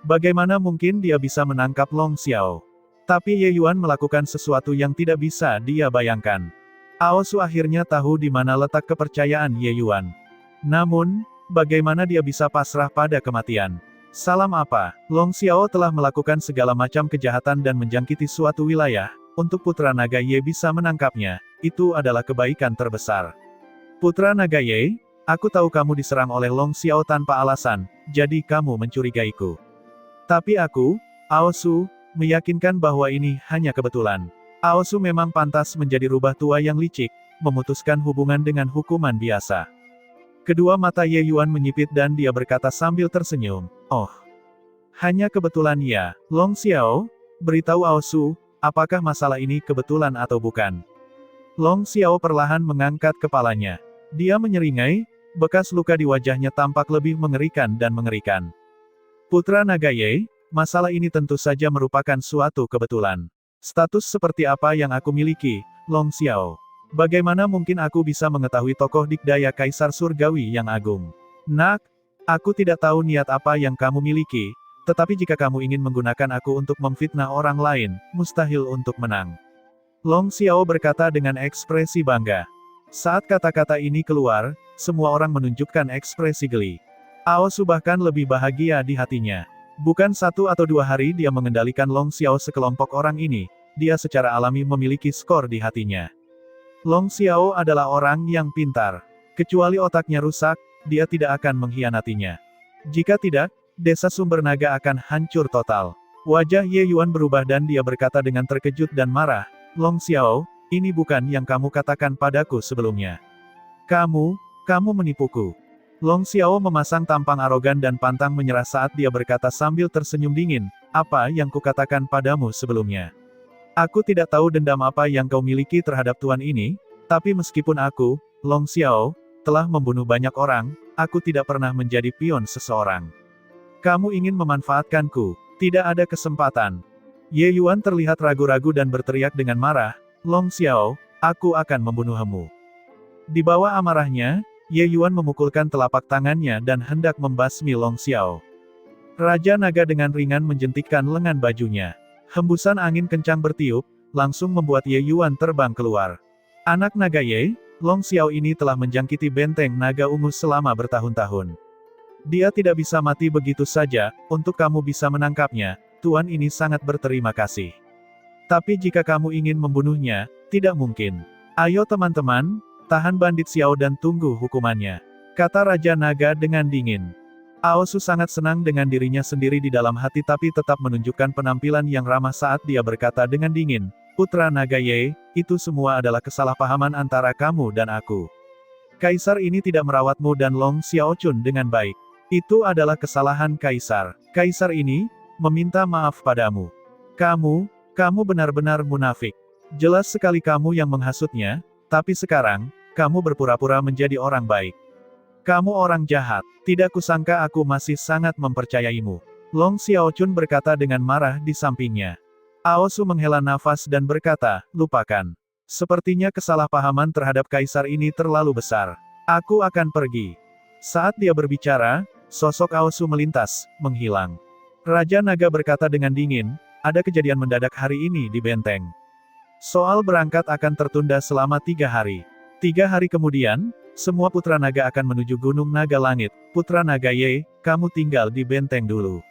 Bagaimana mungkin dia bisa menangkap Long Xiao? Tapi Ye Yuan melakukan sesuatu yang tidak bisa dia bayangkan. Aosu akhirnya tahu di mana letak kepercayaan Ye Yuan. Namun, bagaimana dia bisa pasrah pada kematian? Salam apa? Long Xiao telah melakukan segala macam kejahatan dan menjangkiti suatu wilayah, untuk Putra Naga Ye bisa menangkapnya, itu adalah kebaikan terbesar. Putra Naga Ye, aku tahu kamu diserang oleh Long Xiao tanpa alasan, jadi kamu mencurigaiku. Tapi aku, Aosu, meyakinkan bahwa ini hanya kebetulan. Aosu memang pantas menjadi rubah tua yang licik, memutuskan hubungan dengan hukuman biasa. Kedua mata Ye Yuan menyipit dan dia berkata sambil tersenyum, oh. Hanya kebetulan ya, Long Xiao, beritahu Aosu, apakah masalah ini kebetulan atau bukan? Long Xiao perlahan mengangkat kepalanya. Dia menyeringai, bekas luka di wajahnya tampak lebih mengerikan dan mengerikan. Putra Naga Ye, masalah ini tentu saja merupakan suatu kebetulan. Status seperti apa yang aku miliki, Long Xiao? Bagaimana mungkin aku bisa mengetahui tokoh dikdaya Kaisar Surgawi yang agung? Nak, aku tidak tahu niat apa yang kamu miliki, Tetapi jika kamu ingin menggunakan aku untuk memfitnah orang lain, mustahil untuk menang. Long Xiao berkata dengan ekspresi bangga. Saat kata-kata ini keluar, semua orang menunjukkan ekspresi geli. Ao Su bahkan lebih bahagia di hatinya. Bukan 1 atau 2 hari dia mengendalikan Long Xiao sekelompok orang ini, dia secara alami memiliki skor di hatinya. Long Xiao adalah orang yang pintar. Kecuali otaknya rusak, dia tidak akan mengkhianatinya. Jika tidak, desa sumber naga akan hancur total. Wajah Ye Yuan berubah dan dia berkata dengan terkejut dan marah, Long Xiao, ini bukan yang kamu katakan padaku sebelumnya. Kamu menipuku. Long Xiao memasang tampang arogan dan pantang menyerah saat dia berkata sambil tersenyum dingin, apa yang kukatakan padamu sebelumnya? Aku tidak tahu dendam apa yang kau miliki terhadap tuan ini, tapi meskipun aku, Long Xiao, telah membunuh banyak orang, aku tidak pernah menjadi pion seseorang. Kamu ingin memanfaatkanku, tidak ada kesempatan. Ye Yuan terlihat ragu-ragu dan berteriak dengan marah, Long Xiao, aku akan membunuhmu. Di bawah amarahnya, Ye Yuan memukulkan telapak tangannya dan hendak membasmi Long Xiao. Raja Naga dengan ringan menjentikkan lengan bajunya. Hembusan angin kencang bertiup, langsung membuat Ye Yuan terbang keluar. Anak naga Ye, Long Xiao ini telah menjangkiti benteng naga ungu selama bertahun-tahun. Dia tidak bisa mati begitu saja, untuk kamu bisa menangkapnya, tuan ini sangat berterima kasih. Tapi jika kamu ingin membunuhnya, tidak mungkin. Ayo teman-teman, tahan bandit Xiao dan tunggu hukumannya, kata Raja Naga dengan dingin. Ao Su sangat senang dengan dirinya sendiri di dalam hati tapi tetap menunjukkan penampilan yang ramah saat dia berkata dengan dingin, Putra Naga Ye, itu semua adalah kesalahpahaman antara kamu dan aku. Kaisar ini tidak merawatmu dan Long Xiaochun dengan baik. Itu adalah kesalahan Kaisar. Kaisar ini meminta maaf padamu. Kamu benar-benar munafik. Jelas sekali kamu yang menghasutnya, tapi sekarang, kamu berpura-pura menjadi orang baik. Kamu orang jahat, tidak kusangka aku masih sangat mempercayaimu. Long Xiaochun berkata dengan marah di sampingnya. Ao Su menghela nafas dan berkata, lupakan. Sepertinya kesalahpahaman terhadap Kaisar ini terlalu besar. Aku akan pergi. Saat dia berbicara, sosok Ao Su melintas, menghilang. Raja Naga berkata dengan dingin, ada kejadian mendadak hari ini di benteng. Soal berangkat akan tertunda selama 3 hari. 3 hari kemudian, semua Putra Naga akan menuju Gunung Naga Langit. Putra Naga Ye, kamu tinggal di benteng dulu.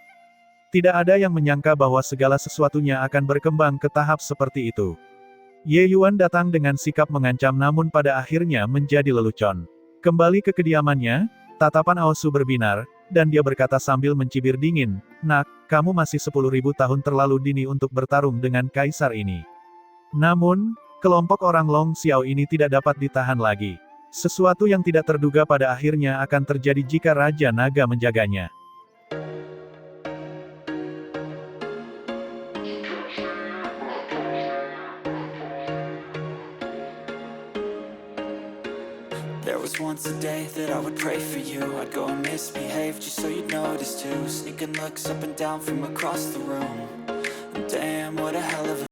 Tidak ada yang menyangka bahwa segala sesuatunya akan berkembang ke tahap seperti itu. Ye Yuan datang dengan sikap mengancam namun pada akhirnya menjadi lelucon. Kembali ke kediamannya, tatapan Ao Su berbinar, dan dia berkata sambil mencibir dingin, Nak, kamu masih 10.000 tahun terlalu dini untuk bertarung dengan Kaisar ini. Namun, kelompok orang Long Xiao ini tidak dapat ditahan lagi. Sesuatu yang tidak terduga pada akhirnya akan terjadi jika Raja Naga menjaganya. There was once a day that I would pray for you. I'd go and misbehave just so you'd notice too. Sneaking looks up and down from across the room. And damn, what a hell of a